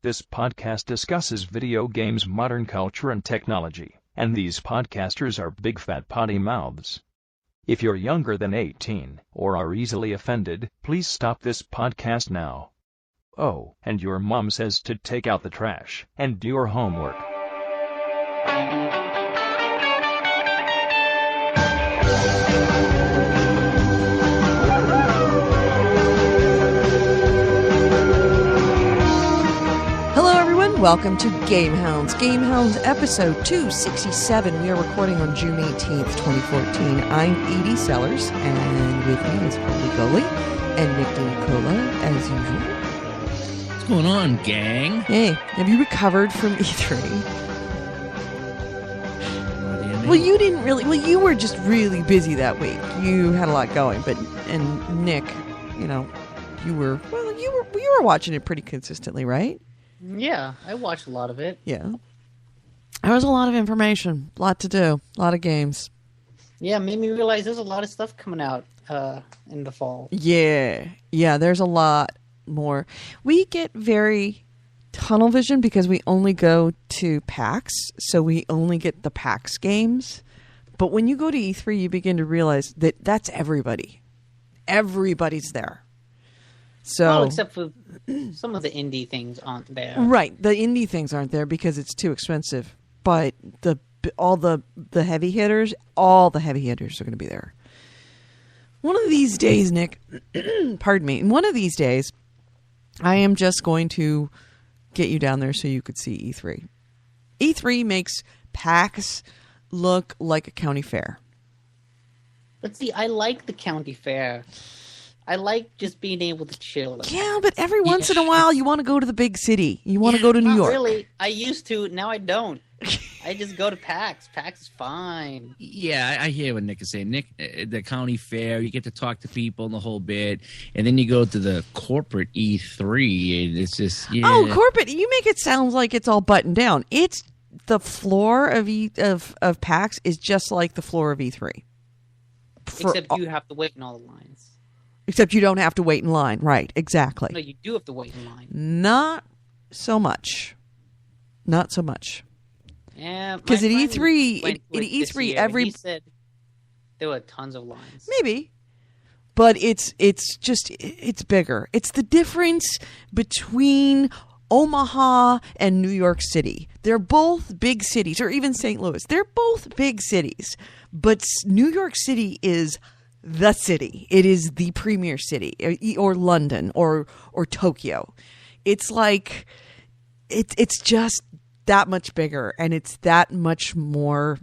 This podcast discusses video games, modern culture, and technology, and these podcasters are big fat potty mouths. If you're younger than 18 or are easily offended, please stop this podcast now. Oh, and your mom says to take out the trash and do your homework. Welcome to GameHounds. GameHounds episode 267. We are recording on June 18th, 2014. I'm Edie Sellers, and with me is Holy Goalie and Nick Nicola, as usual. What's going on, gang? Hey, have you recovered from E3? What do you mean? Well, you didn't really. Well, you were just really busy that week. You had a lot going, and Nick, you were watching it pretty consistently, right? Yeah, I watched a lot of it. Yeah. There was a lot of information, a lot to do, a lot of games. Yeah, made me realize there's a lot of stuff coming out in the fall. Yeah, there's a lot more. We get very tunnel vision because we only go to PAX, so we only get the PAX games. But when you go to E3, you begin to realize that that's everybody. Everybody's there. So, well, except for some of the indie things aren't there. Right. The indie things aren't there because it's too expensive. But all the heavy hitters are going to be there. One of these days, Nick, pardon me, one of these days, I am just going to get you down there so you could see E3. E3 makes PAX look like a county fair. But see, I like the county fair. I like just being able to chill. Yeah, but every once in a while, you want to go to the big city. You want to go to New York. Really, I used to. Now I don't. I just go to PAX. PAX is fine. Yeah, I hear what Nick is saying. Nick, the county fair, you get to talk to people and the whole bit, and then you go to the corporate E3, and it's just Oh, corporate! You make it sound like it's all buttoned down. It's the floor of PAX is just like the floor of E3. Except you have to wait in all the lines. Except you don't have to wait in line. Right, exactly. No, you do have to wait in line. Not so much. Not so much. Yeah, because at E3, he said there were tons of lines. Maybe. But it's bigger. It's the difference between Omaha and New York City. They're both big cities, or even St. Louis. They're both big cities. But New York City is the city. It is the premier city, or London, or Tokyo. It's like it's just that much bigger, and it's that much more,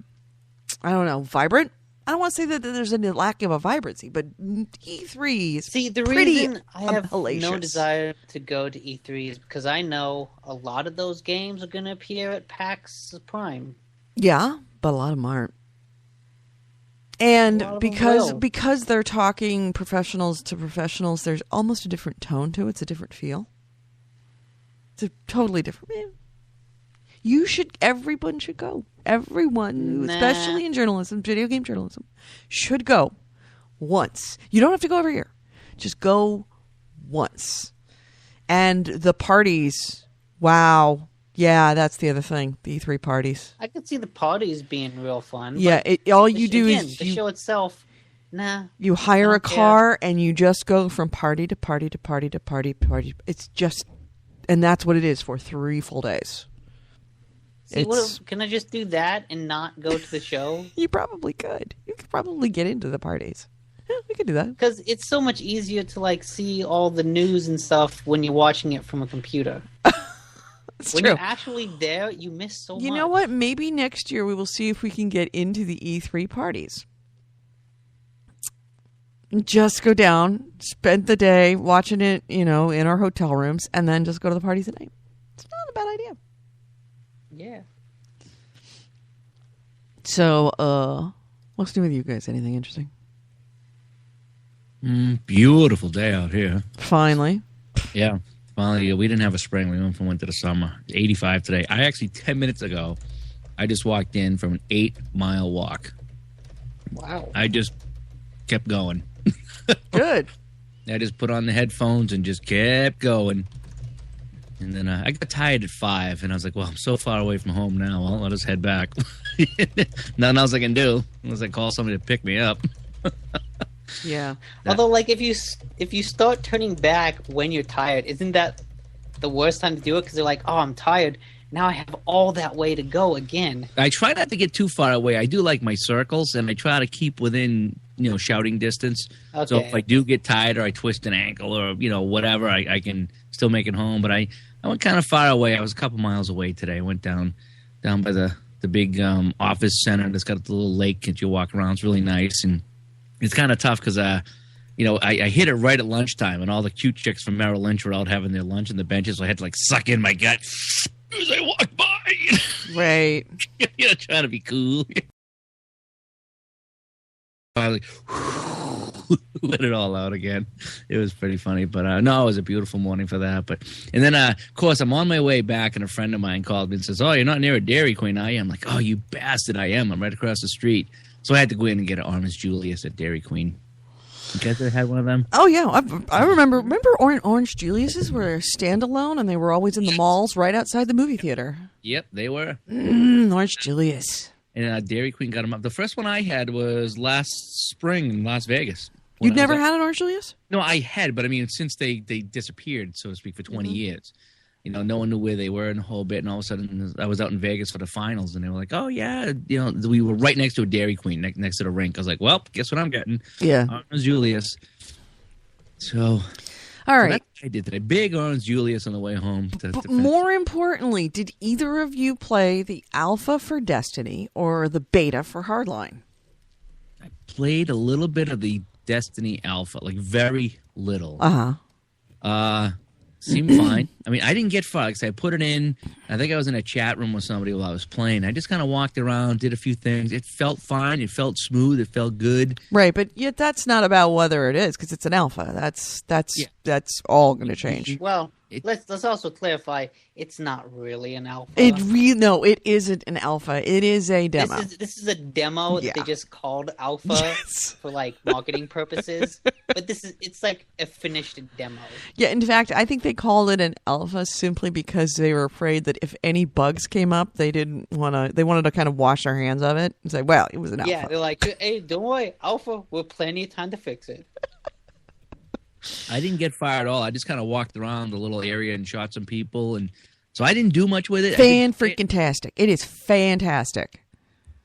I don't know, vibrant. I don't want to say that there's a lack of a vibrancy, but E3 is the pretty reason I have hellacious. No desire to go to E3 is because I know a lot of those games are going to appear at PAX Prime. Yeah, but a lot of them aren't. And because they're talking professionals to professionals, there's almost a different tone to it. It's a different feel. It's a totally different. Everyone should go. Everyone, especially in journalism, video game journalism, should go once. You don't have to go every year. Just go once. And the parties, wow. Yeah, that's the other thing. The E3 parties. I could see the parties being real fun. Yeah, all you do is the show itself. Nah. You hire a car and you just go from party to party to party to party to party. It's just, and that's what it is for 3 full days. See, can I just do that and not go to the show? You probably could. You could probably get into the parties. Yeah, we could do that. Because it's so much easier to see all the news and stuff when you're watching it from a computer. When you're actually there, you miss so much. You know what? Maybe next year we will see if we can get into the E3 parties. Just go down, spend the day watching it, in our hotel rooms, and then just go to the parties at night. It's not a bad idea. Yeah. So, what's new with you guys? Anything interesting? Beautiful day out here. Finally. Yeah. Finally, we didn't have a spring. We went from winter to summer. 85 today. I actually, 10 minutes ago, I just walked in from an 8-mile walk. Wow. I just kept going. Good. I just put on the headphones and just kept going. And then I got tired at 5, and I was like, well, I'm so far away from home now. Well, I'll just head back. Nothing else I can do unless I call somebody to pick me up. Yeah. Although, like, if you start turning back when you're tired, isn't that the worst time to do it? Because you're like, oh, I'm tired. Now I have all that way to go again. I try not to get too far away. I do like my circles, and I try to keep within, shouting distance. Okay. So if I do get tired or I twist an ankle or, whatever, I can still make it home. But I went kind of far away. I was a couple miles away today. I went down by the big office center that's got the little lake that you walk around. It's really nice. And it's kind of tough because, I hit it right at lunchtime, and all the cute chicks from Merrill Lynch were out having their lunch on the benches. So I had to, suck in my gut as I walked by. Right. Trying to be cool. Finally, let it all out again. It was pretty funny, but no, it was a beautiful morning for that. And then, of course, I'm on my way back, and a friend of mine called me and says, "Oh, you're not near a Dairy Queen, are you?" I'm like, "Oh, you bastard, I am. I'm right across the street." So I had to go in and get an Orange Julius at Dairy Queen. You guys ever had one of them? Oh yeah, I remember. Remember Orange Julius's were standalone, and they were always in the malls right outside the movie theater. Yep, they were. Orange Julius. And Dairy Queen got them up. The first one I had was last spring in Las Vegas. You'd never had an Orange Julius? No, I had, but I mean, since they disappeared, so to speak, for 20 years. No one knew where they were in the whole bit, and all of a sudden, I was out in Vegas for the finals, and they were like, "Oh yeah," we were right next to a Dairy Queen, next to the rink. I was like, "Well, guess what I'm getting?" Yeah, Orange Julius. So, all right, that's what I did today. Big Orange Julius on the way home. But more importantly, did either of you play the alpha for Destiny or the beta for Hardline? I played a little bit of the Destiny alpha, like very little. Seemed fine. I mean, I didn't get far. Like I said, I put it in. I think I was in a chat room with somebody while I was playing. I just kind of walked around, did a few things. It felt fine. It felt smooth. It felt good. Right, but yet that's not about whether it is, because it's an alpha. That's all going to change. Well, let's also clarify. It's not really an alpha. It isn't an alpha. It is a demo. This is a demo that they just called alpha for marketing purposes. But it's like a finished demo. Yeah, in fact, I think they called it an alpha simply because they were afraid that if any bugs came up, they wanted to kind of wash their hands of it and say, well, it was an alpha. Yeah, they're like, hey, don't worry, alpha, we'll plenty of time to fix it. I didn't get far at all. I just kind of walked around the little area and shot some people, and so I didn't do much with it. Fan-freaking-tastic. It is fantastic.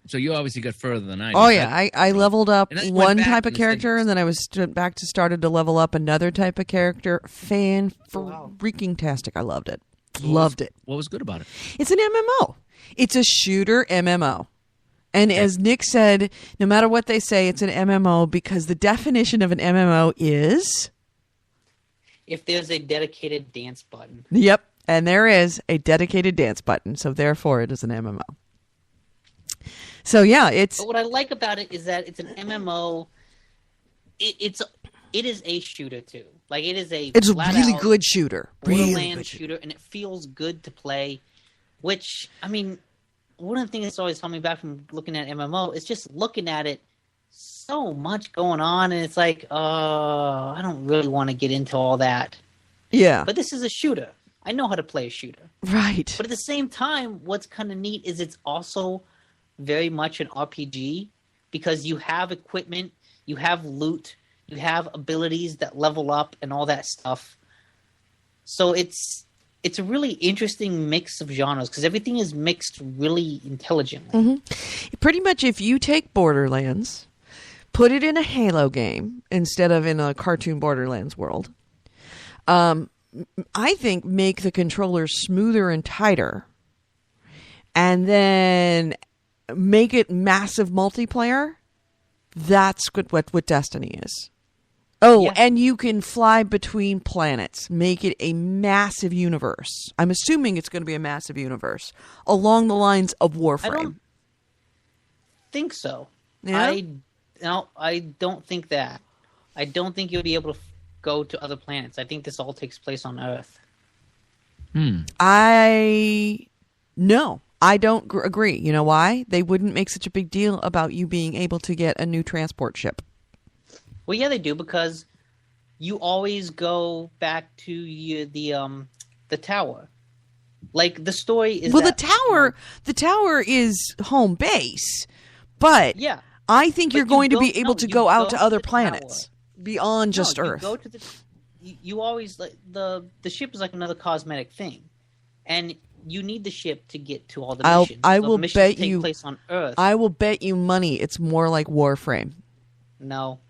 So you obviously got further than I did. Oh, yeah. I leveled up one type of and character, and then I was started to level up another type of character. Fan-freaking-tastic. I loved it. Loved it. What was good about it? It's an MMO. It's a shooter MMO. And as Nick said, no matter what they say, it's an MMO because the definition of an MMO is... if there's a dedicated dance button. Yep. And there is a dedicated dance button. So therefore, it is an MMO. So yeah, it's... But what I like about it is that it's an MMO. It is a shooter too. Like it's a really good shooter. Borderlands shooter, and it feels good to play. Which, I mean, one of the things that's always held me back from looking at MMO is just looking at it. So much going on, and it's like, I don't really want to get into all that. Yeah. But this is a shooter. I know how to play a shooter. Right. But at the same time, what's kind of neat is it's also very much an RPG because you have equipment, you have loot, you have abilities that level up and all that stuff. So it's a really interesting mix of genres because everything is mixed really intelligently. Mm-hmm. Pretty much if you take Borderlands... put it in a Halo game instead of in a cartoon Borderlands world. I think make the controllers smoother and tighter, and then make it massive multiplayer. That's what Destiny is. Oh, yeah. And you can fly between planets. Make it a massive universe. I'm assuming it's going to be a massive universe along the lines of Warframe. I don't think so. Yeah? No, I don't think that. I don't think you'll be able to go to other planets. I think this all takes place on Earth. I don't agree. You know why? They wouldn't make such a big deal about you being able to get a new transport ship. Well, yeah, they do because you always go back to the the tower. Like, the story is well, the tower is home base, but yeah, I think you're going to be able to go out to other the planets beyond just no, Earth. You go to the. You always like the ship is like another cosmetic thing, and you need the ship to get to all the missions. I So will the missions bet take you. place on Earth. I will bet you money. It's more like Warframe. No.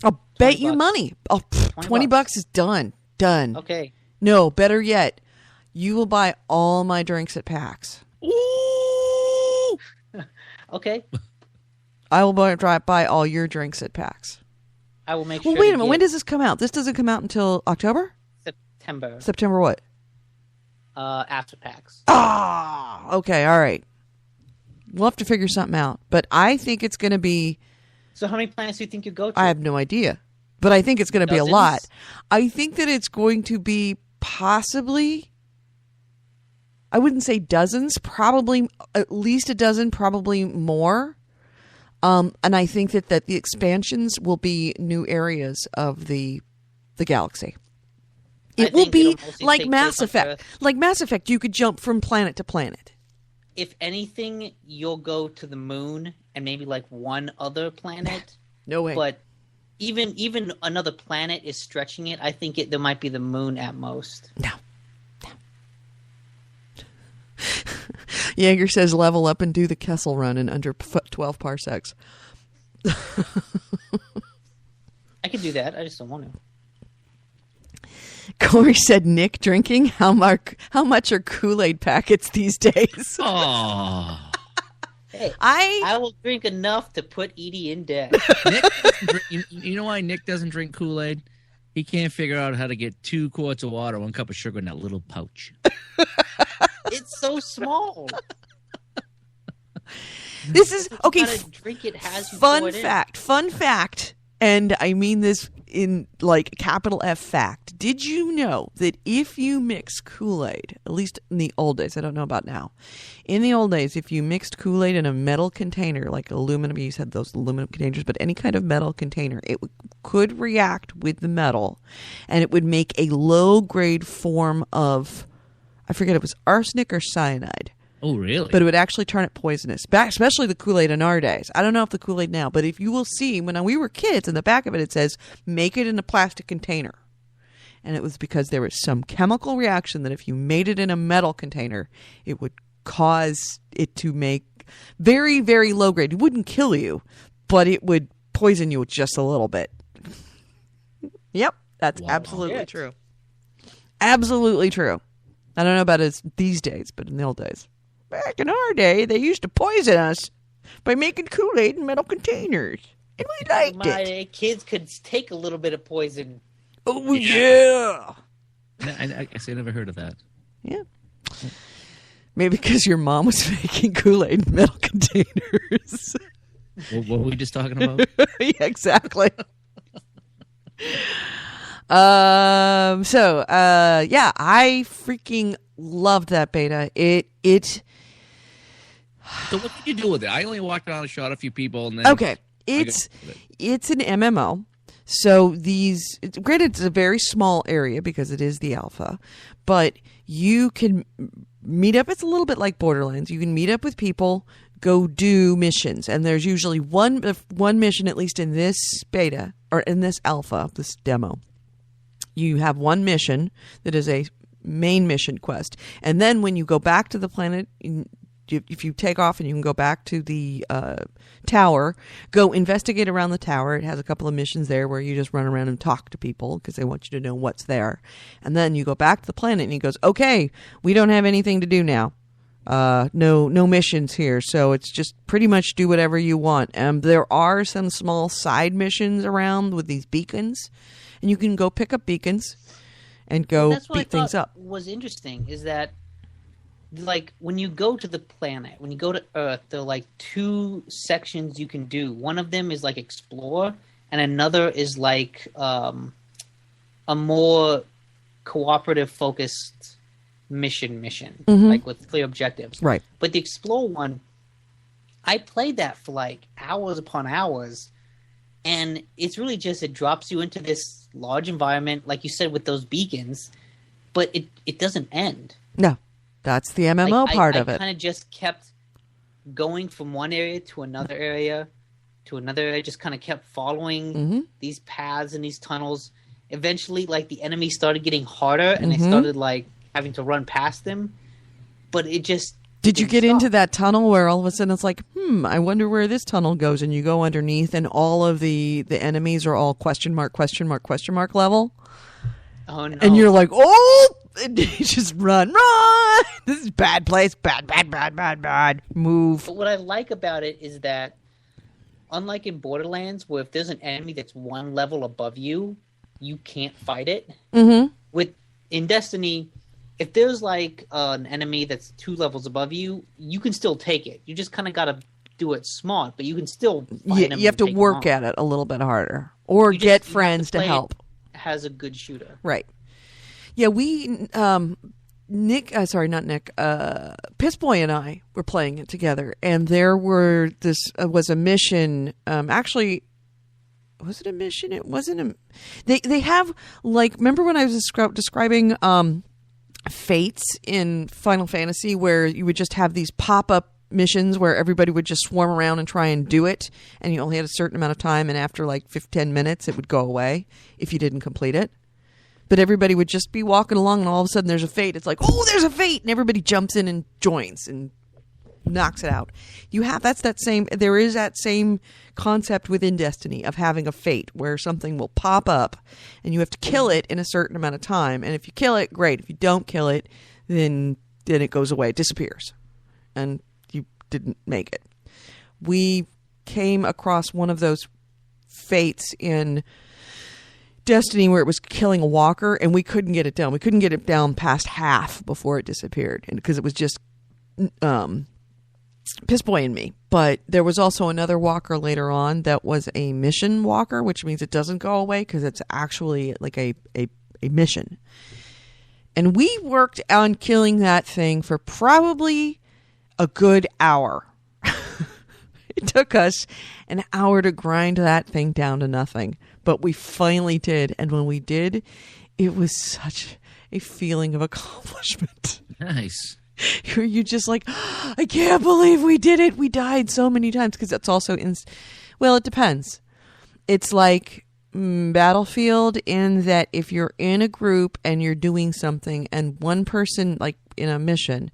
I'll bet you $20. money. Oh, $20 is done. Done. Okay. No, better yet, you will buy all my drinks at PAX. Ooh! Okay. I will buy all your drinks at PAX. I will make sure. Well, wait a minute. When does this come out? This doesn't come out until October? September. September what? After PAX. Ah, okay, all right. We'll have to figure something out. But I think it's going to be... So how many planets do you think you go to? I have no idea. But I think it's going to be a Dozens? lot. I think that it's going to be possibly... I wouldn't say dozens. Probably at least a dozen. Probably more. And I think that the expansions will be new areas of the galaxy. It will be like Mass Effect. Like Mass Effect, you could jump from planet to planet. If anything, you'll go to the moon and maybe like one other planet. No way. But even another planet is stretching it. I think there might be the moon at most. No. Jaeger says level up and do the Kessel run in under 12 parsecs. I could do that. I just don't want to. Corey said, Nick drinking? How much are Kool-Aid packets these days? Oh. Hey, I I will drink enough to put Edie in debt. Nick doesn't drink, you know why Nick doesn't drink Kool-Aid? He can't figure out how to get 2 quarts of water, 1 cup of sugar in that little pouch. It's so small. This is okay. You gotta drink it as you pour it in. Fun fact, and I mean this in like capital F fact. Did you know that if you mix Kool-Aid, at least in the old days, I don't know about now, in the old days, if you mixed Kool-Aid in a metal container, like aluminum, you said those aluminum containers, but any kind of metal container, it could react with the metal, and it would make a low-grade form of, I forget, it was arsenic or cyanide. Oh, really? But it would actually turn it poisonous, especially the Kool-Aid in our days. I don't know if the Kool-Aid now, but if you will see, when we were kids, in the back of it, it says, make it in a plastic container. And it was because there was some chemical reaction that if you made it in a metal container, it would cause it to make very, very low grade. It wouldn't kill you, but it would poison you just a little bit. Yep, that's absolutely true. Absolutely true. I don't know about it these days, but in the old days. Back in our day, they used to poison us by making Kool-Aid in metal containers. And we liked it. Kids could take a little bit of poison. Oh, yeah. I guess I never heard of that. Yeah. Maybe because your mom was making Kool-Aid in metal containers. What were we just talking about? Yeah, exactly. Yeah, I freaking loved that beta. So what did you do with it? I only walked around and shot a few people, and then okay. It's an MMO. So granted, it's a very small area because it is the alpha, but you can meet up. It's a little bit like Borderlands. You can meet up with people, go do missions, and there's usually one mission, at least in this beta or in this alpha, this demo. You have one mission that is a main mission quest, and then when you go back to the planet, if you take off and you can go back to the tower, go investigate around the tower. It has a couple of missions there where you just run around and talk to people because they want you to know what's there. And then you go back to the planet and he goes, okay, we don't have anything to do now. No missions here. So it's just pretty much do whatever you want. There are some small side missions around with these beacons, and you can go pick up beacons and go beat things up. Was interesting is that, like, when you go to the planet, when you go to Earth, there are like 2 sections you can do. One of them is like explore, and another is like a more cooperative focused mission, like with clear objectives. Right. But the explore one, I played that for like hours upon hours, and it's really just, it drops you into this large environment, like you said, with those beacons. but it doesn't end. No, that's the MMO part of it. I kind of just kept going from one area to another area to another area, just kind of kept following these paths and these tunnels. Eventually, like, the enemies started getting harder, and I started, like, having to run past them. But it just Did you get into that tunnel where all of a sudden it's like, I wonder where this tunnel goes, and you go underneath, and all of the enemies are all question mark level? Oh, no. And you're like, oh! And you just run. This is bad place. Bad. Move. But what I like about it is that, unlike in Borderlands, where if there's an enemy that's one level above you, you can't fight it. In Destiny, if there's like an enemy that's 2 levels above you, you can still take it. You just kind of got to do it smart, but you can still fight him. You have to work at it a little bit harder, or get friends to help. Has a good shooter, right? Yeah, we Piss Boy and I were playing it together, and there was a mission. Actually, was it a mission? It wasn't a. They have, like, remember when I was describing fates in Final Fantasy, where you would just have these pop-up missions where everybody would just swarm around and try and do it, and you only had a certain amount of time, and after like 10 minutes it would go away if you didn't complete it. But everybody would just be walking along, and all of a sudden there's a fate. It's like, oh, there's a fate, and everybody jumps in and joins and knocks it out. There is that same concept within Destiny of having a fate where something will pop up and you have to kill it in a certain amount of time. And if you kill it, great. If you don't kill it, then it goes away. It disappears. And you didn't make it. We came across one of those fates in Destiny where it was killing a walker, and we couldn't get it down. We couldn't get it down past half before it disappeared, and because it was just Piss Boy and me. But there was also another walker later on that was a mission walker, which means it doesn't go away because it's actually like a mission. And we worked on killing that thing for probably a good hour. It took us an hour to grind that thing down to nothing. But we finally did. And when we did, it was such a feeling of accomplishment. Nice. You're just like, I can't believe we did it. We died so many times because it's also well, it depends. It's like Battlefield in that if you're in a group and you're doing something and one person, like in a mission,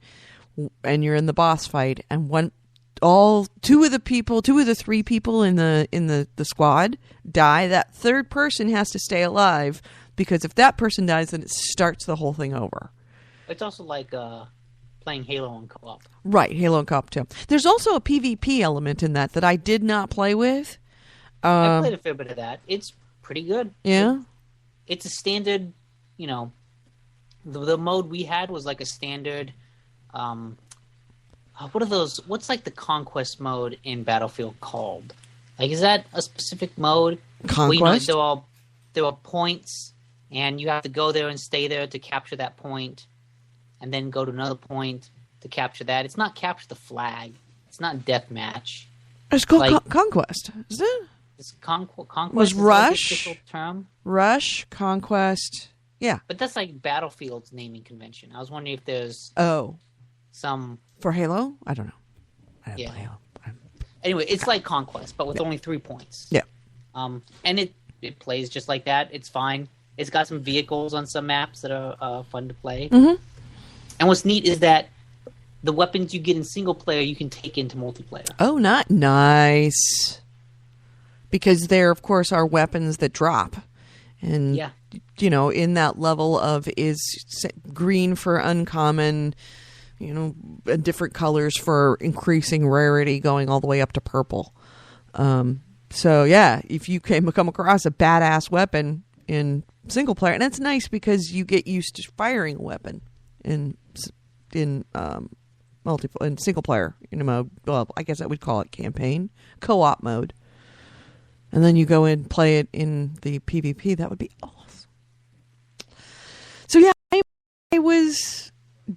and you're in the boss fight, and two of the 3 people in the squad die, that third person has to stay alive, because if that person dies, then it starts the whole thing over. It's also like playing Halo in co-op. Right, Halo and co-op too. There's also a PvP element in that I did not play with. I played a fair bit of that. It's pretty good. Yeah? It's a standard, the mode we had was like a standard, what are those, what's like the conquest mode in Battlefield called? Like, is that a specific mode? Conquest? There are points, and you have to go there and stay there to capture that point, and then go to another point to capture that. It's not capture the flag. It's not deathmatch. It's called Conquest, isn't it? It's Conquest. Was Rush? The official term? Rush, Conquest, yeah. But that's like Battlefield's naming convention. I was wondering if there's some... For Halo? I don't know. I didn't play Halo. Anyway, it's like Conquest, but with only 3 points. Yeah. And it plays just like that. It's fine. It's got some vehicles on some maps that are fun to play. Mm-hmm. And what's neat is that the weapons you get in single player, you can take into multiplayer. Oh, not nice. Because there, of course, are weapons that drop. And, in that level of is green for uncommon, different colors for increasing rarity, going all the way up to purple. So, yeah, if you come across a badass weapon in single player, and that's nice because you get used to firing a weapon in single player mode. Well, I guess I would call it campaign, co-op mode. And then you go and play it in the PvP. That would be awesome. So yeah,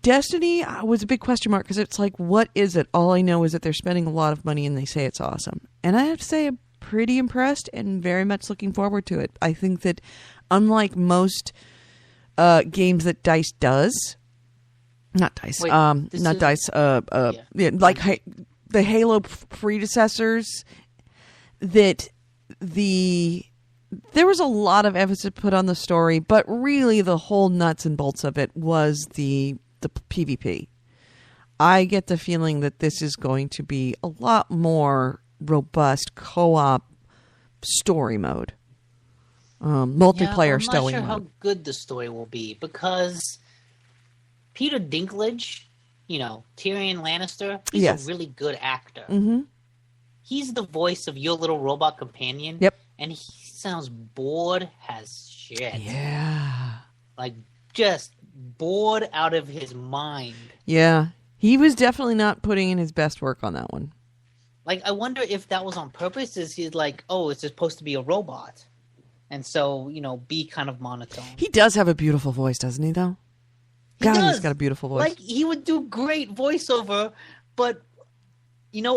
Destiny was a big question mark because it's like, what is it? All I know is that they're spending a lot of money and they say it's awesome. And I have to say I'm pretty impressed and very much looking forward to it. I think that unlike most games that DICE does. Not DICE. Wait, not DICE. Yeah, like the Halo predecessors. That there was a lot of emphasis put on the story, but really the whole nuts and bolts of it was the PvP. I get the feeling that this is going to be a lot more robust co-op story mode, multiplayer story mode. I'm not sure how good the story will be because Peter Dinklage, Tyrion Lannister, he's a really good actor. Mm-hmm. He's the voice of your little robot companion. Yep. And he sounds bored as shit. Yeah. Like, just bored out of his mind. Yeah. He was definitely not putting in his best work on that one. Like, I wonder if that was on purpose. Is he like, oh, it's supposed to be a robot? And so, be kind of monotone. He does have a beautiful voice, doesn't he, though? He's got a beautiful voice. Like, he would do great voiceover, but...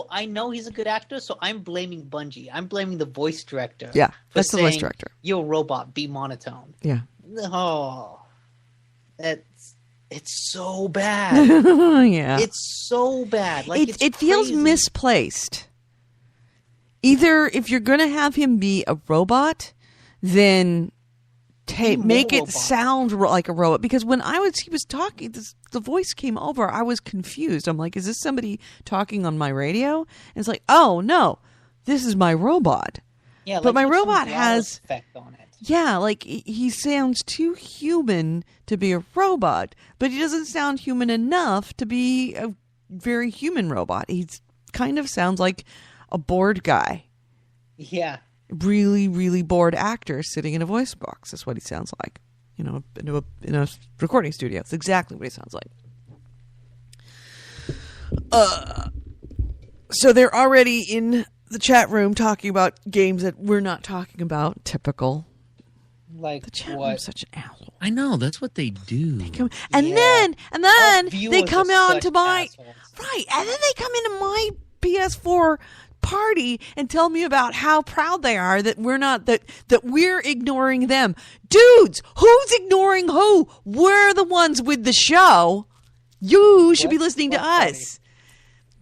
I know he's a good actor, so I'm blaming Bungie. I'm blaming the voice director. Yeah, that's the voice director. You're a robot, be monotone. Yeah. Oh, it's so bad. Yeah. It's so bad. Like it feels misplaced. Either if you're going to have him be a robot, then make it sound like a robot. Because when he was talking, the voice came over. I was confused. I'm like, is this somebody talking on my radio? And it's like, oh no, this is my robot. Yeah, but my robot has effect on it. Yeah, like he sounds too human to be a robot, but he doesn't sound human enough to be a very human robot. He kind of sounds like a bored guy. Yeah. Really, really bored actor sitting in a voice box. That's what he sounds like. In a recording studio. It's exactly what he sounds like. So they're already in the chat room talking about games that we're not talking about. Typical. Like the chat what? room's such an asshole. I know, that's what they do. Then they come on to my right, and then they come into my PS4 party and tell me about how proud they are that we're ignoring them. Dudes, who's ignoring who? We're the ones with the show. You should be listening to us.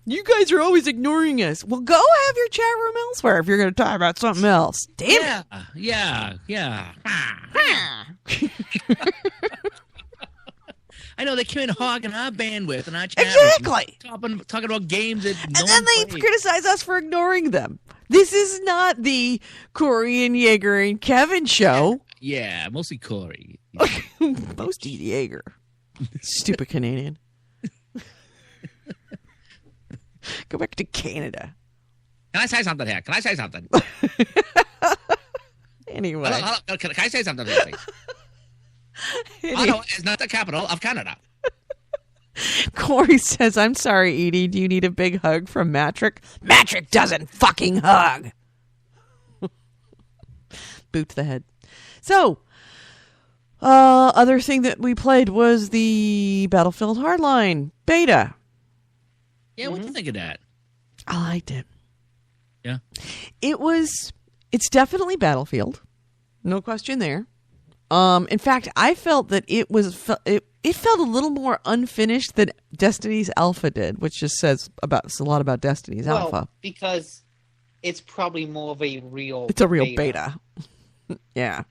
You guys are always ignoring us. Well, go have your chat room elsewhere if you're going to talk about something else. Damn it. Yeah. I know they came in hogging our bandwidth and our chat exactly talking about games that and then they criticize us for ignoring them. This is not the Corey and Yeager and Kevin show. Yeah, mostly Corey. Mostly Yeager. Stupid Canadian. Go back to Canada. Can I say something here? Anyway. Can I say something here, please? Ottawa is not the capital of Canada. Corey says, I'm sorry, Edie. Do you need a big hug from Matrick? Matrick doesn't fucking hug. Boot to the head. So, other thing that we played was the Battlefield Hardline beta. Yeah, what do you think of that? I liked it. Yeah. It's definitely Battlefield. No question there. In fact, I felt that it felt a little more unfinished than Destiny's Alpha did, which just says a lot about Destiny's Alpha. Because it's probably more of a real It's a real beta. Yeah.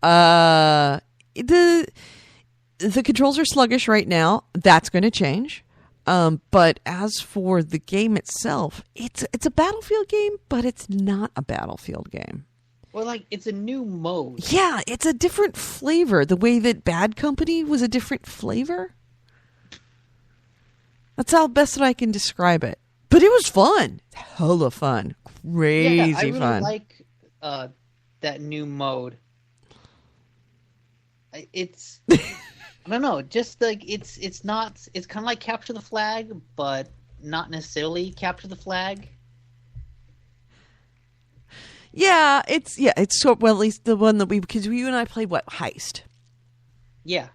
The controls are sluggish right now. That's going to change. But as for the game itself, it's a Battlefield game, but it's not a Battlefield game. Well, it's a new mode. Yeah, it's a different flavor. The way that Bad Company was a different flavor. That's how best that I can describe it. But it was fun. Hella fun. Crazy I really fun. like that new mode. It's I don't know, just it's kind of like Capture the Flag, but not necessarily Capture the Flag. Yeah, it's so well. At least the one that because you and I played Heist. Yeah.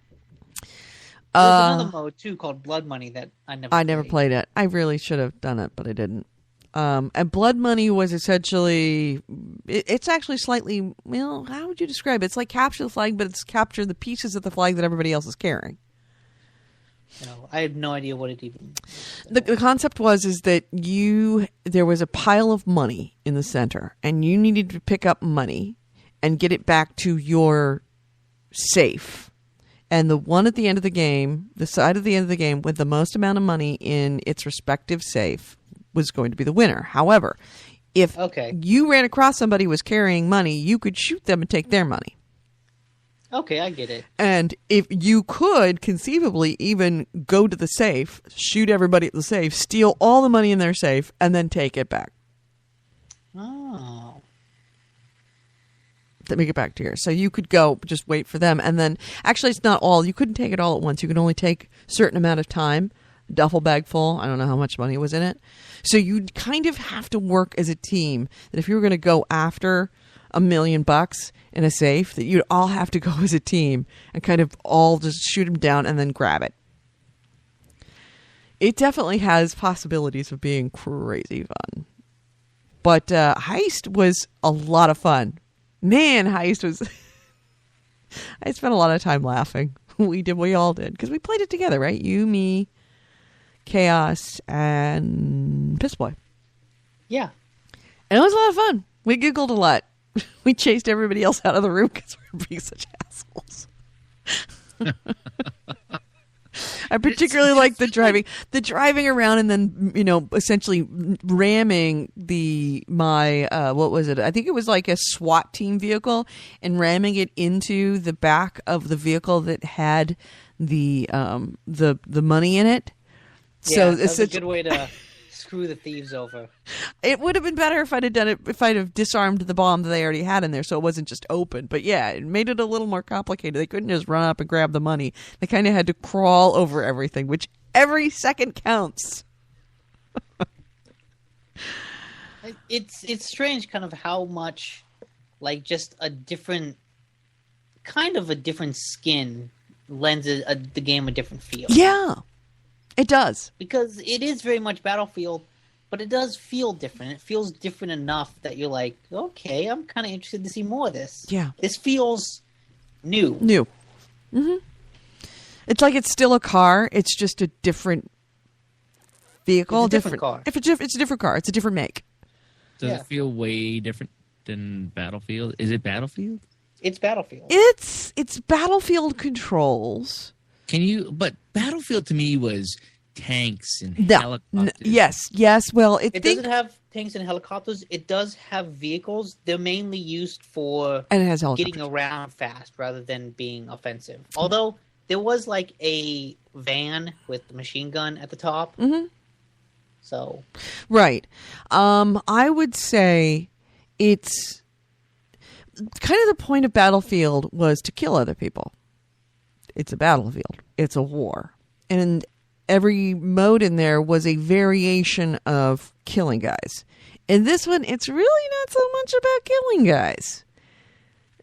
There's another mode too called Blood Money that I never played it. I really should have done it, but I didn't. And blood money was essentially, it's actually slightly, well, how would you describe it? It's like capture the flag, but it's capture the pieces of the flag that everybody else is carrying. No, I have no idea what it even. The concept is that there was a pile of money in the center, and you needed to pick up money and get it back to your safe. And the one at the end of the game, the side at the end of the game with the most amount of money in its respective safe was going to be the winner. However, if you ran across somebody who was carrying money, you could shoot them and take their money. Okay, I get it. And if you could conceivably even go to the safe, shoot everybody at the safe, steal all the money in their safe, and then take it back. Oh. To make it back to here. So you could go, just wait for them. And then, actually, it's not all. You couldn't take it all at once. You could only take a certain amount of time. Duffel bag full. I don't know how much money was in it. So you'd kind of have to work as a team. That if you were going to go after $1 million in a safe, that you'd all have to go as a team and kind of all just shoot them down and then grab it. It definitely has possibilities of being crazy fun. But Heist was a lot of fun. Man, Heist was... I spent a lot of time laughing. We all did. Because we played it together, right? You, me, Chaos, and Piss Boy. Yeah. And it was a lot of fun. We giggled a lot. We chased everybody else out of the room because we were being such assholes. I particularly like the driving around and then, essentially ramming what was it? I think it was like a SWAT team vehicle and ramming it into the back of the vehicle that had the money in it. Yeah, so that's a good way to screw the thieves over. It would have been better if I'd have done it, if I'd have disarmed the bomb that they already had in there so it wasn't just open. But yeah, it made it a little more complicated. They couldn't just run up and grab the money. They kind of had to crawl over everything, which every second counts. It's strange kind of how much, like, just a different skin lends the game a different feel. Yeah, it does. Because it is very much Battlefield, but it does feel different. It feels different enough that you're like, okay, I'm kind of interested to see more of this. Yeah. This feels new. Mm-hmm. It's like it's still a car. It's just a different vehicle. It's a different car. It's a different car. It's a different make. Does it feel way different than Battlefield? Is it Battlefield? It's Battlefield. It's Battlefield controls. But Battlefield to me was tanks and helicopters. Yes. Well, it doesn't have tanks and helicopters. It does have vehicles. They're mainly used for and it has getting around fast rather than being offensive. Although there was like a van with the machine gun at the top. Mm-hmm. So. Right. I would say it's kind of the point of Battlefield was to kill other people. It's a battlefield. It's a war. And every mode in there was a variation of killing guys. In this one, it's really not so much about killing guys.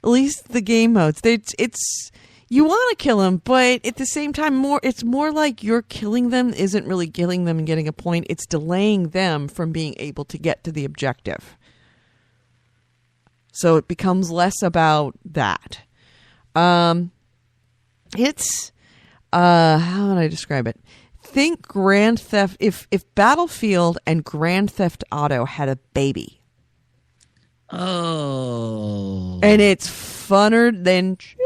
At least the game modes. It's you want to kill them, but at the same time, it's more like you're killing them isn't really killing them and getting a point. It's delaying them from being able to get to the objective. So it becomes less about that. It's how would I describe it? Think Grand Theft if Battlefield and Grand Theft Auto had a baby. Oh. And it's funner than shit.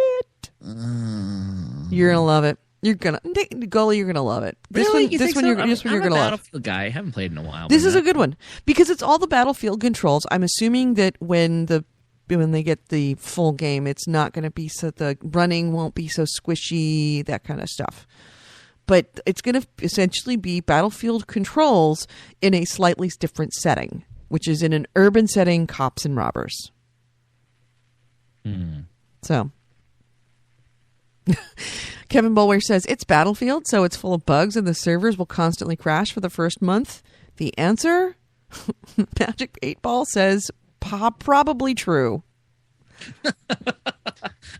You're gonna love it. You're gonna love it. This one you're gonna love. I'm a Battlefield guy. I haven't played in a while. This is a good one because it's all the Battlefield controls. I'm assuming that when they get the full game, it's not going to be the running won't be so squishy, that kind of stuff. But it's going to essentially be Battlefield controls in a slightly different setting, which is in an urban setting, cops and robbers. So, Kevin Bulwer says, it's Battlefield, so it's full of bugs and the servers will constantly crash for the first month. The answer? Magic 8 Ball says, probably true.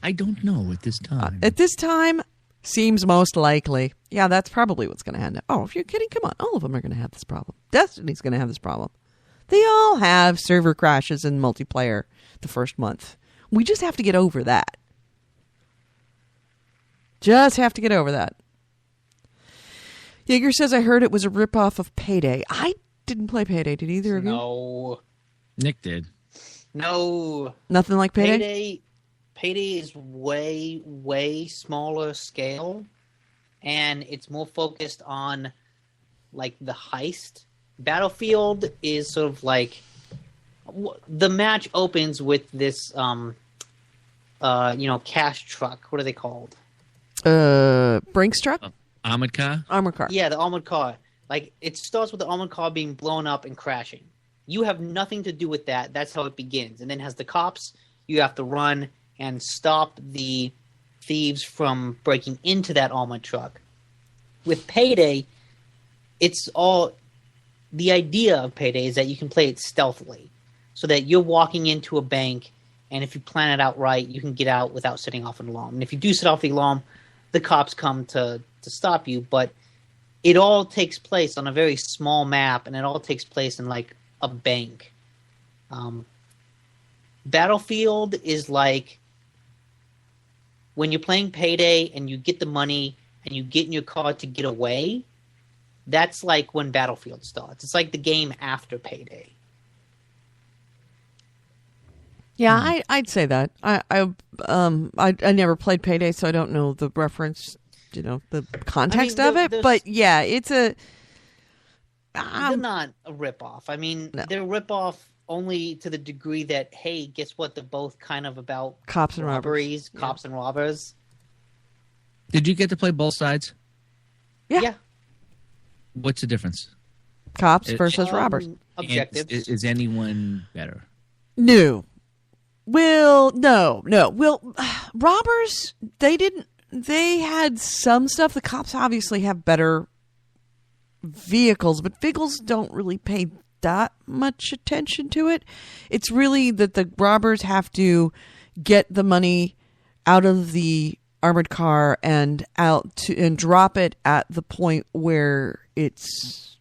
I don't know at this time. At this time, seems most likely. Yeah, that's probably what's going to happen. Oh, if you're kidding, come on. All of them are going to have this problem. Destiny's going to have this problem. They all have server crashes in multiplayer the first month. We just have to get over that. Just have to get over that. Jaeger says, I heard it was a ripoff of Payday. I didn't play Payday. Did either of you? No. Nick did. No. Nothing like Payday? Payday is way, way smaller scale. And it's more focused on, like, the heist. Battlefield is sort of like... The match opens with this, cash truck. What are they called? Brinks truck? Armored car? Armored car. Yeah, the armored car. Like, it starts with the armored car being blown up and crashing. You have nothing to do with that. That's how it begins. And then has the cops. You have to run and stop the thieves from breaking into that armored truck. With Payday, it's all... The idea of Payday is that you can play it stealthily. So that you're walking into a bank, and if you plan it out right, you can get out without setting off an alarm. And if you do set off the alarm, the cops come to stop you. But it all takes place on a very small map, and it all takes place in, like, a bank. Battlefield is like when you're playing Payday and you get the money and you get in your car to get away. That's like when Battlefield starts. It's like the game after Payday. Yeah, I'd say that. I never played Payday, so I don't know the reference, the context of it. But yeah, it's a. They're not a ripoff. I mean, they're a ripoff only to the degree that, hey, guess what? They're both kind of about cops and robberies, robbers. Cops and robbers. Did you get to play both sides? Yeah. What's the difference? Cops versus robbers. Objectives. Is anyone better? No. Well, no. Well, robbers, they had some stuff. The cops obviously have better vehicles, but vehicles don't really pay that much attention to it. It's really that the robbers have to get the money out of the armored car and drop it at the point where it's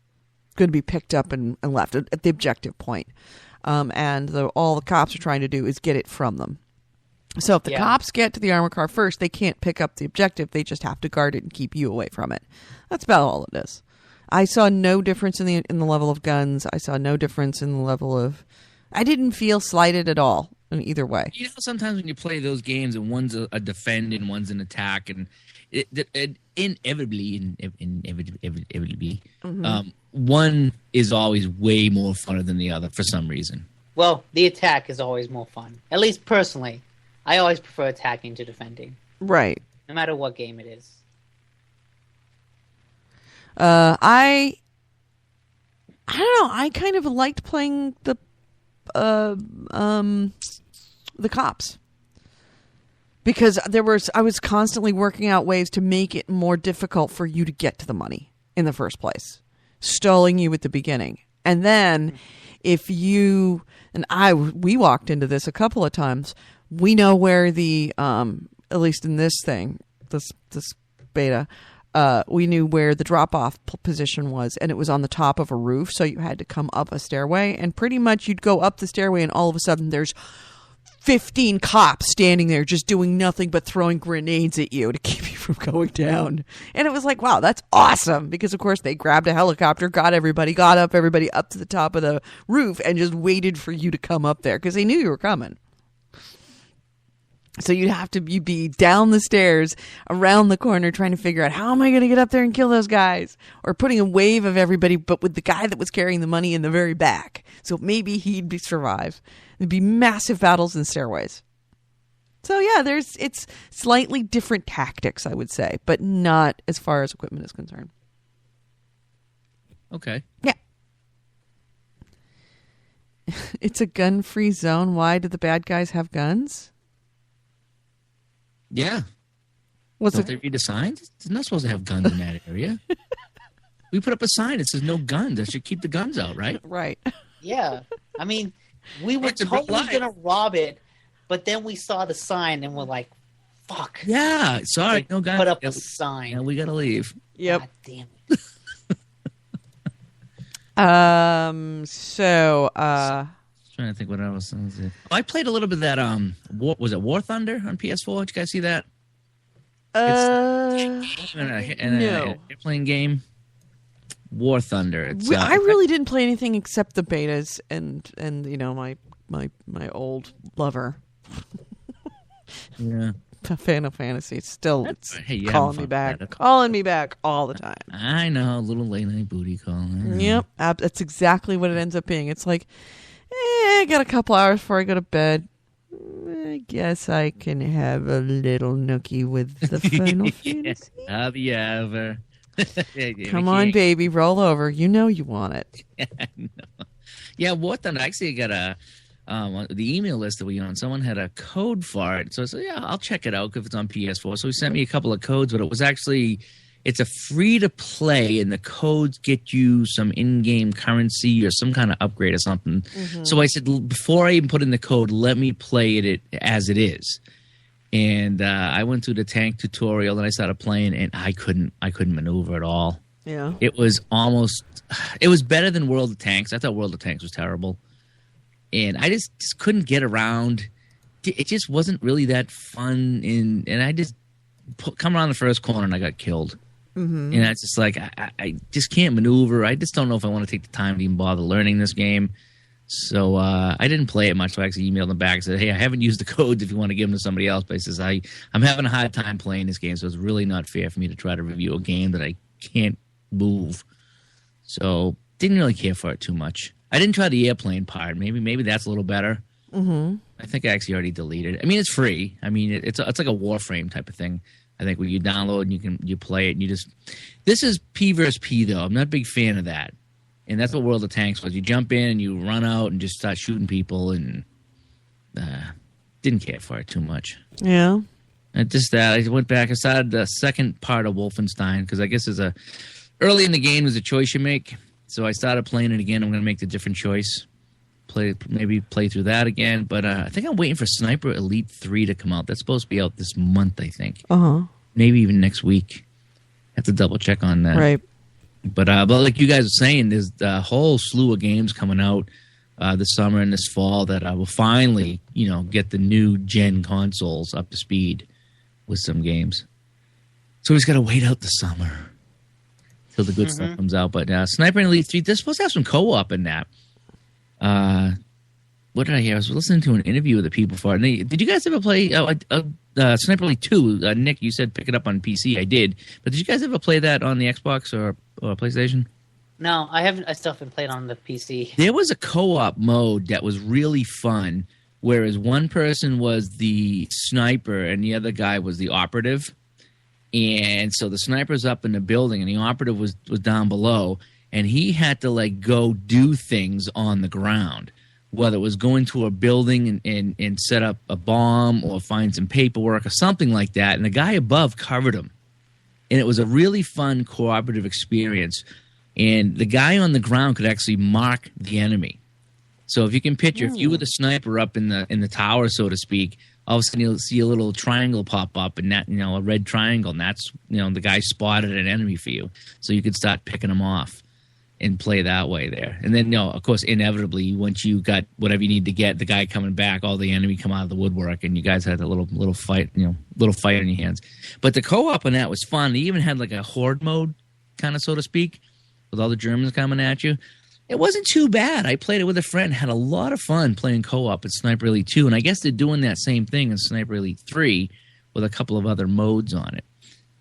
going to be picked up and left at the objective point. And all the cops are trying to do is get it from them. So if the cops get to the armored car first, they can't pick up the objective. They just have to guard it and keep you away from it. That's about all it is. I saw no difference in the level of guns. I saw no difference in the level of... I didn't feel slighted at all in either way. Sometimes when you play those games and one's a defend and one's an attack, and it inevitably, one is always way more funner than the other for some reason. Well, the attack is always more fun. At least personally. I always prefer attacking to defending. Right. No matter what game it is. I don't know. I kind of liked playing the cops. Because I was constantly working out ways to make it more difficult for you to get to the money in the first place. Stalling you at the beginning. And then if you we walked into this a couple of times, we know where the at least in this beta, we knew where the drop-off position was, and it was on the top of a roof, so you had to come up a stairway, and pretty much you'd go up the stairway, and all of a sudden there's 15 cops standing there just doing nothing but throwing grenades at you to keep you from going down. And it was like, wow, that's awesome, because of course they grabbed a helicopter, got everybody up to the top of the roof, and just waited for you to come up there, because they knew you were coming. So you'd be down the stairs, around the corner, trying to figure out, how am I going to get up there and kill those guys? Or putting a wave of everybody, but with the guy that was carrying the money in the very back. So maybe he'd survive. There'd be massive battles in stairways. So yeah, it's slightly different tactics, I would say, but not as far as equipment is concerned. Okay. Yeah. It's a gun-free zone. Why do the bad guys have guns? Yeah. Don't they read a sign? They're not supposed to have guns in that area. We put up a sign that says no guns. That should keep the guns out, right? Right. Yeah. I mean, we were totally going to rob it, but then we saw the sign and we're like, fuck. Yeah. Sorry. No guns. Put up a sign. Yeah, we got to leave. Yep. God damn So, Trying to think what else. I played a little bit of that. Was it War Thunder on PS4? Did you guys see that? It's an airplane game. War Thunder. It's, I really didn't play anything except the betas and my old lover. Yeah. Final Fantasy. Still, hey, calling me back all the time. I know, a little late night booty call. Yep, that's exactly what it ends up being. It's like, I got a couple hours before I go to bed. I guess I can have a little nookie with the Final Fantasy. Have you ever? Come on, baby, roll over. You know you want it. Yeah, War Thunder. Actually, I got the email list that we on, someone had a code for it. So I said, yeah, I'll check it out if it's on PS4. So he sent me a couple of codes, but it was actually, it's a free to play, and the codes get you some in-game currency or some kind of upgrade or something. Mm-hmm. So I said, before I even put in the code, let me play it as it is. And I went through the tank tutorial and I started playing, and I couldn't maneuver at all. Yeah. It was better than World of Tanks. I thought World of Tanks was terrible. And I just couldn't get around. It just wasn't really that fun. And I just come around the first corner and I got killed. Mm-hmm. And it's just like, I just can't maneuver. I just don't know if I want to take the time to even bother learning this game. So I didn't play it much. So I actually emailed them back and said, hey, I haven't used the codes if you want to give them to somebody else. But he says, I'm having a hard time playing this game. So it's really not fair for me to try to review a game that I can't move. So didn't really care for it too much. I didn't try the airplane part. Maybe that's a little better. Mm-hmm. I think I actually already deleted it. I mean, it's free. I mean, it's like a Warframe type of thing. I think where you download and you play it and this is P versus P though. I'm not a big fan of that. And that's what World of Tanks was. You jump in and you run out and just start shooting people, and didn't care for it too much. Yeah. And just that I went back. I started the second part of Wolfenstein because I guess early in the game there's a choice you make. So I started playing it again. I'm going to make the different choice. Maybe play through that again. But I think I'm waiting for Sniper Elite 3 to come out. That's supposed to be out this month, I think. Uh-huh. Maybe even next week. Have to double check on that. Right. But like you guys are saying, there's a whole slew of games coming out this summer and this fall that will finally, get the new gen consoles up to speed with some games. So we just got to wait out the summer till the good stuff comes out. But Sniper Elite 3, they're supposed to have some co-op in that. What did I hear? I was listening to an interview with the people for it. And did you guys ever play Sniper Elite 2? Nick, you said pick it up on PC. I did. But did you guys ever play that on the Xbox or PlayStation? No, I haven't. I still haven't played on the PC. There was a co-op mode that was really fun, whereas one person was the sniper and the other guy was the operative. And so the sniper's up in the building and the operative was down below, and he had to go do things on the ground, whether it was going to a building and set up a bomb or find some paperwork or something like that. And the guy above covered him. And it was a really fun cooperative experience. And the guy on the ground could actually mark the enemy. So if you can picture, if you were the sniper up in the tower, so to speak, all of a sudden you'll see a little triangle pop up, and that, a red triangle, and that's, the guy spotted an enemy for you. So you could start picking them off and play that way there. And then, of course, inevitably, once you got whatever you need to get, the guy coming back, all the enemy come out of the woodwork, and you guys had a little fight, little fight on your hands. But the co-op on that was fun. They even had a horde mode, kind of, so to speak, with all the Germans coming at you. It wasn't too bad. I played it with a friend, had a lot of fun playing co-op at Sniper Elite 2, and I guess they're doing that same thing in Sniper Elite 3 with a couple of other modes on it.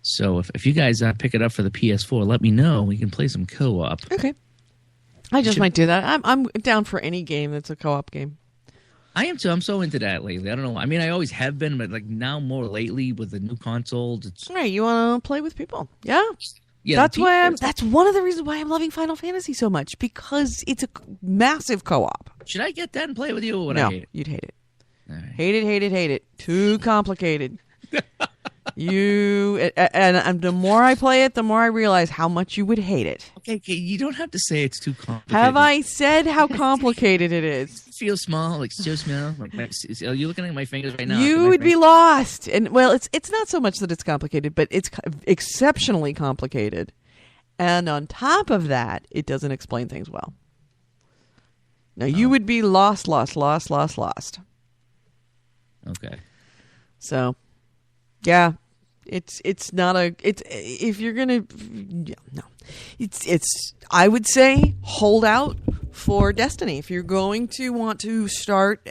So if you guys pick it up for the PS4, let me know. We can play some co-op. Okay. I just might do that. I'm down for any game that's a co-op game. I am too. I'm so into that lately. I don't know. I mean, I always have been, but now more lately with the new consoles. It's... Right. You want to play with people. Yeah. Yeah, that's one of the reasons why I'm loving Final Fantasy so much, because it's a massive co-op. Should I get that and play with you, or would I hate it? You'd hate it. All right. Hate it. Too complicated. And the more I play it, the more I realize how much you would hate it. Okay, you don't have to say it's too complicated. Have I said how complicated it is? Feel small, so small. Are you looking at my fingers right now? You would be lost. And well, it's not so much that it's complicated, but it's exceptionally complicated. And on top of that, it doesn't explain things well. Now, you would be lost. Okay. So, yeah, it's not a, it's, if you're going to, no, it's, I would say hold out for Destiny. If you're going to want to start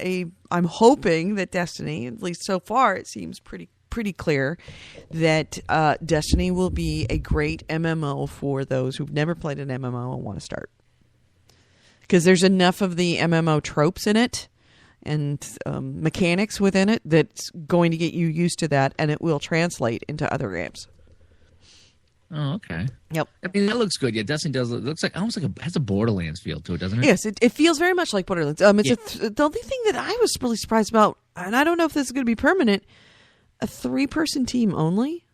I'm hoping that Destiny, at least so far, it seems pretty clear that Destiny will be a great MMO for those who've never played an MMO and want to start. Because there's enough of the MMO tropes in it and mechanics within it that's going to get you used to that, and it will translate into other games. Oh, okay. Yep. I mean, that looks good. Yeah, Destiny does. It looks like almost like has a Borderlands feel to it, doesn't it? Yes, it feels very much like Borderlands. The only thing that I was really surprised about, and I don't know if this is going to be permanent, a 3-person team only.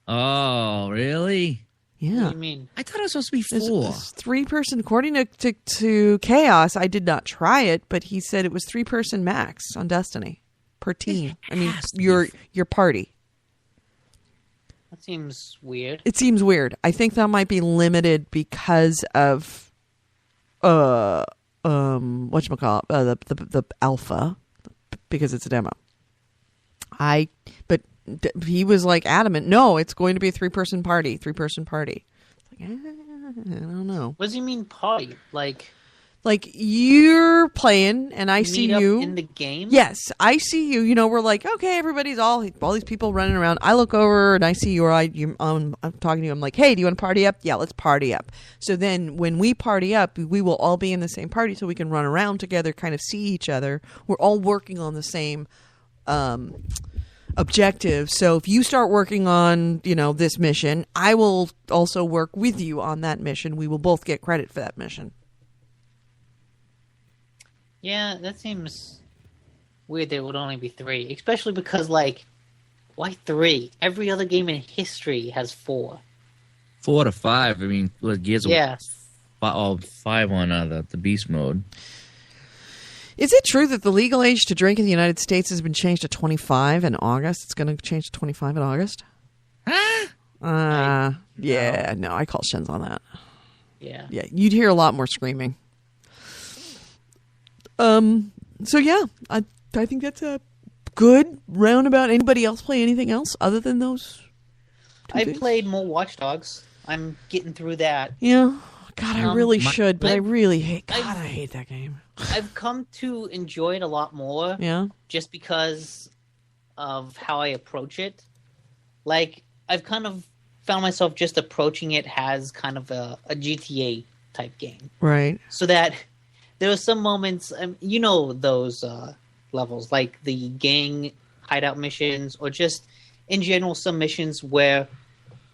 Oh, really? Yeah. What do you mean? I thought it was supposed to be 4. It's 3-person. According to Chaos, I did not try it, but he said it was 3-person max on Destiny per team. I mean, your party. That seems weird. It seems weird. I think that might be limited because of whatchamacallit, the alpha, because it's a demo. But he was like adamant, no, it's going to be a 3-person party. It's like, I don't know. What does he mean party? Like you're playing and I see meet up you in the game? Yes, I see you. You know, we're like, okay, everybody's all these people running around. I look over and I see you, or I'm talking to you. I'm like, hey, do you want to party up? Yeah, let's party up. So then when we party up, we will all be in the same party so we can run around together, kind of see each other. We're all working on the same objective. So if you start working on, this mission, I will also work with you on that mission. We will both get credit for that mission. Yeah, that seems weird. There would only be 3, especially because, why 3? Every other game in history has 4. 4 to 5. I mean, Gears of 5 on the beast mode. Is it true that the legal age to drink in the United States has been changed to 25 in August? It's going to change to 25 in August? Yeah, no, I call Shens on that. Yeah. Yeah, you'd hear a lot more screaming. So yeah, I think that's a good roundabout. Anybody else play anything else other than those? I played more Watch Dogs. I'm getting through that. Yeah. God, I really should, but I really hate. God, I hate that game. I've come to enjoy it a lot more. Yeah. Just because of how I approach it. I've kind of found myself just approaching it as kind of a GTA type game. Right. So that there are some moments, those levels, like the gang hideout missions, or just in general some missions where,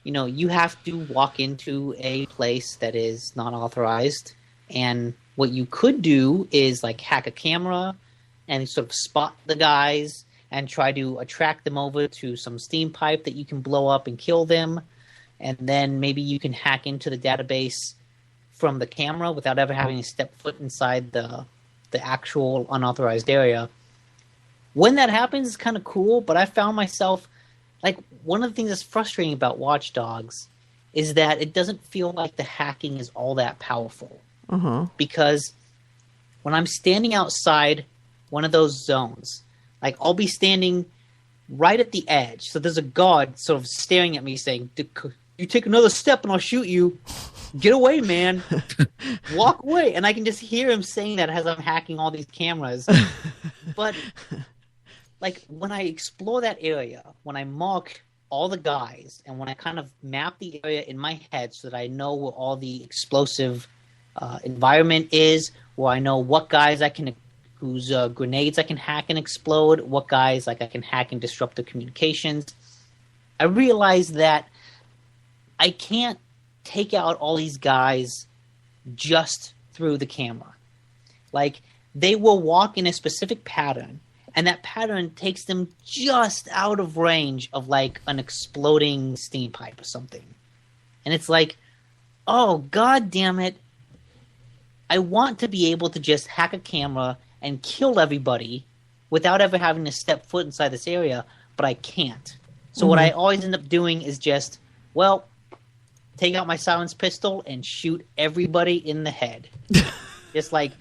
you have to walk into a place that is not authorized, and what you could do is hack a camera and sort of spot the guys and try to attract them over to some steam pipe that you can blow up and kill them, and then maybe you can hack into the database from the camera without ever having to step foot inside the actual unauthorized area. When that happens, it's kind of cool, but I found myself, one of the things that's frustrating about Watch Dogs is that it doesn't feel like the hacking is all that powerful. Uh-huh. Because when I'm standing outside one of those zones, I'll be standing right at the edge, so there's a guard sort of staring at me saying, you take another step and I'll shoot you. Get away, man. Walk away. And I can just hear him saying that as I'm hacking all these cameras. But, when I explore that area, when I mark all the guys, and when I kind of map the area in my head so that I know where all the explosive environment is, where I know what guys whose grenades I can hack and explode, what guys I can hack and disrupt their communications, I realize that I can't take out all these guys just through the camera. They will walk in a specific pattern, and that pattern takes them just out of range of an exploding steam pipe or something. And it's oh, God damn it. I want to be able to just hack a camera and kill everybody without ever having to step foot inside this area, but I can't. So what I always end up doing is just, take out my silenced pistol and shoot everybody in the head. Just like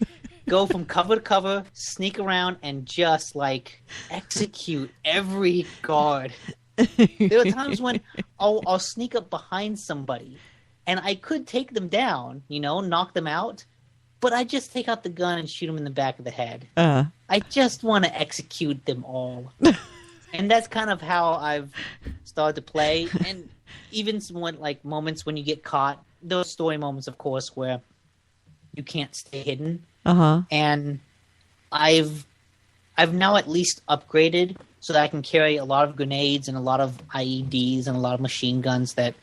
go from cover to cover, sneak around, and just like execute every guard. There are times when I'll sneak up behind somebody, and I could take them down, knock them out, but I just take out the gun and shoot them in the back of the head. I just want to execute them all. And that's kind of how I've started to play. And even when, like, moments when you get caught, those story moments, of course, where you can't stay hidden. And I've now at least upgraded so that I can carry a lot of grenades and a lot of IEDs and a lot of machine guns that,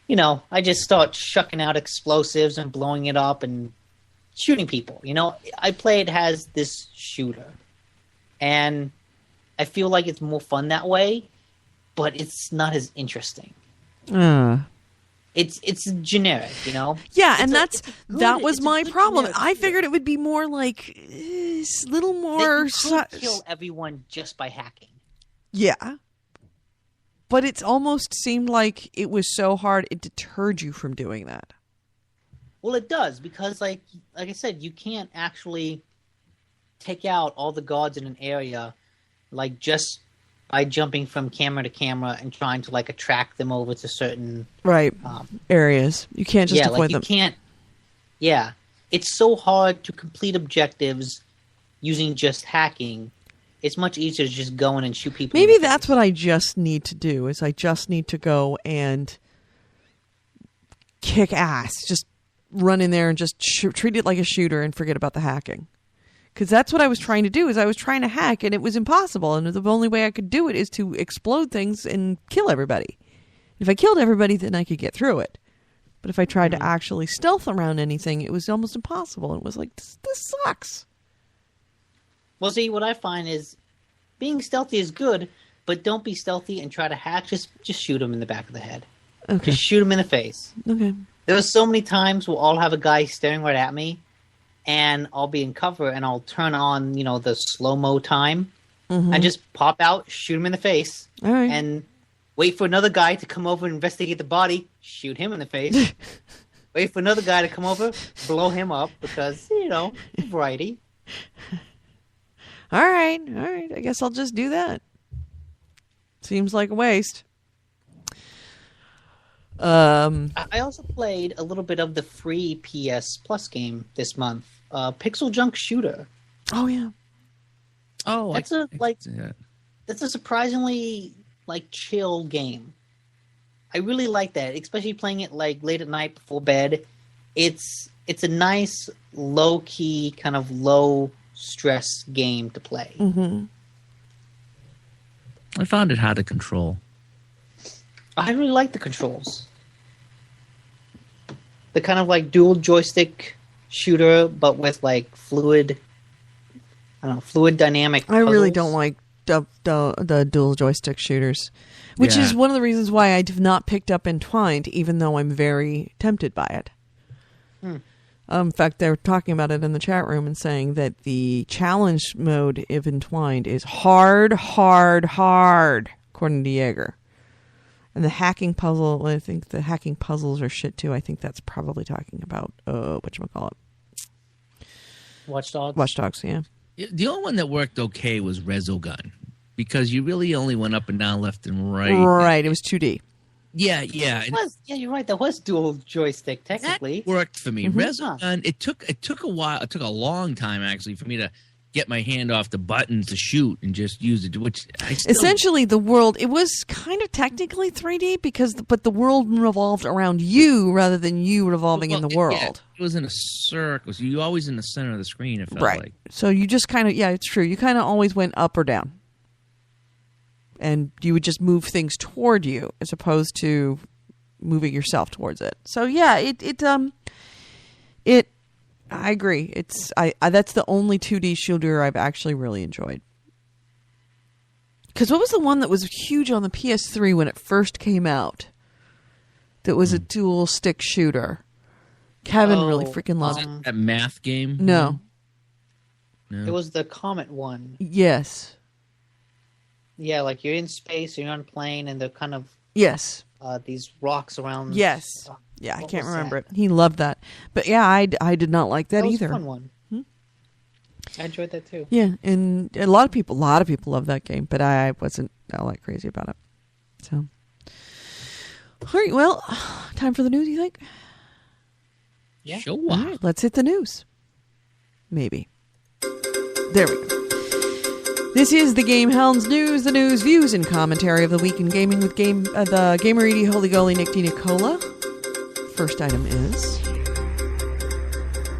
I just start shucking out explosives and blowing it up and shooting people. I play it as this shooter. And I feel like it's more fun that way, but it's not as interesting. It's generic, Yeah, and that was my problem. I figured it would be more like a little more. You could kill everyone just by hacking. Yeah, but it almost seemed like it was so hard it deterred you from doing that. Well, it does because, like I said, you can't actually take out all the guards in an area, like just by jumping from camera to camera and trying to like attract them over to certain areas. You can't just avoid them. You can't. Yeah, it's so hard to complete objectives using just hacking. It's much easier to just go in and shoot people. Maybe that's what I just need to do. Is I just need to go and kick ass. Just run in there and just treat it like a shooter and forget about the hacking. Because that's what I was trying to do. Is I was trying to hack and it was impossible. And the only way I could do it is to explode things and kill everybody. If I killed everybody, then I could get through it. But if I tried to actually stealth around anything, it was almost impossible. It was like, this sucks. Well, see, what I find is being stealthy is good, but don't be stealthy and try to hack. Just shoot them in the back of the head. Okay. Just shoot them in the face. Okay. There are so many times where I'll have a guy staring right at me, and I'll be in cover, and I'll turn on, the slow-mo time, and just pop out, shoot him in the face, and wait for another guy to come over and investigate the body, shoot him in the face, wait for another guy to come over, blow him up, because, variety. All right. I guess I'll just do that. Seems like a waste. I also played a little bit of the free PS Plus game this month, Pixel Junk Shooter. Oh yeah. Oh, that's a surprisingly chill game. I really like that, especially playing it late at night before bed. It's a nice low key kind of low stress game to play. I found it hard to control. I really like the controls. The kind of dual joystick shooter, but with fluid dynamic puzzles. I really don't like the dual joystick shooters, which is one of the reasons why I have not picked up Entwined, even though I'm very tempted by it. In fact, they were talking about it in the chat room and saying that the challenge mode of Entwined is hard, according to Jaeger. And the hacking puzzle, I think the hacking puzzles are shit too. I think that's probably talking about, whatchamacallit? Watch Dogs? Watch Dogs, yeah. The only one that worked okay was Resogun, because you really only went up and down, left and right. Right, it was 2D. Yeah. You're right. That was dual joystick, technically. That worked for me. Resogun, it took a while. It took a long time, actually, for me to get my hand off the buttons to shoot and just use it. Which essentially the world, it was kind of technically 3D but the world revolved around you rather than you revolving in the world. Yeah, it was in a circle. So you always in the center of the screen. It felt like. So you just kind of it's true. You kind of always went up or down, and you would just move things toward you as opposed to moving yourself towards it. So yeah, it. I agree. That's the only 2D shooter I've actually really enjoyed. Because what was the one that was huge on the PS3 when it first came out? That was a dual stick shooter. Kevin really freaking loved it. That math game? No. It was the Comet one. Yes. Yeah, you're in space, you're on a plane, and they're kind of yes these rocks around. Yes. Yeah, I What can't was remember that? it. He loved that. But yeah, I did not like that, That was either. a fun one. I enjoyed that too. Yeah, and a lot of people love that game, but I wasn't all that crazy about it. So, all right, well, time for the news, you think? Yeah. Sure. All right, let's hit the news. Maybe. There we go. This is the GameHounds news, the news, views, and commentary of the week in gaming with the Gamer Edie Holy Goalie Nick DiNicola. First item is...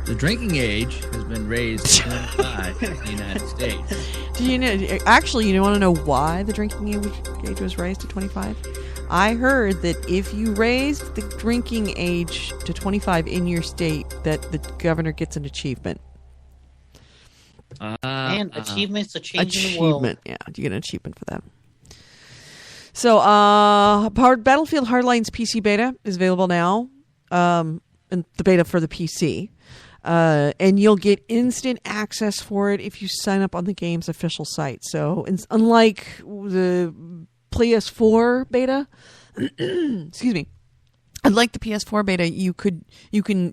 The drinking age has been raised to 25 in the United States. Do you know? Actually, you want to know why the drinking age was raised to 25? I heard that if you raised the drinking age to 25 in your state, that the governor gets an achievement. And achievements are changing the world. Yeah, you get an achievement for that. So, Battlefield Hardline's PC beta is available now, and the beta for the PC. And you'll get instant access for it if you sign up on the game's official site. So, unlike the PS4 beta, excuse me, unlike the PS4 beta, you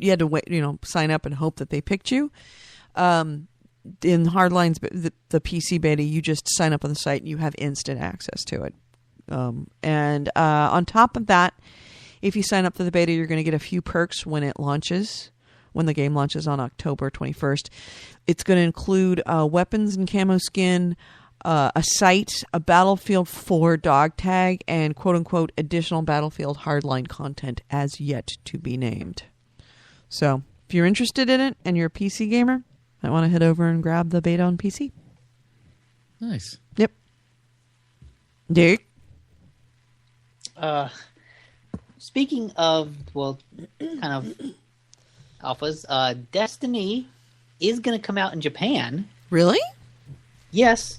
had to wait, sign up and hope that they picked you. In Hardline's the PC beta, you just sign up on the site and you have instant access to it. And on top of that, if you sign up for the beta, you're going to get a few perks when it launches. When the game launches on October 21st. It's going to include weapons and camo skin, a site, a Battlefield 4 dog tag, and quote-unquote additional Battlefield Hardline content as yet to be named. So, if you're interested in it and you're a PC gamer, I want to head over and grab the beta on PC. Nice. Yep. Dick? Speaking of, kind of alphas, Destiny is going to come out in Japan. Really? Yes,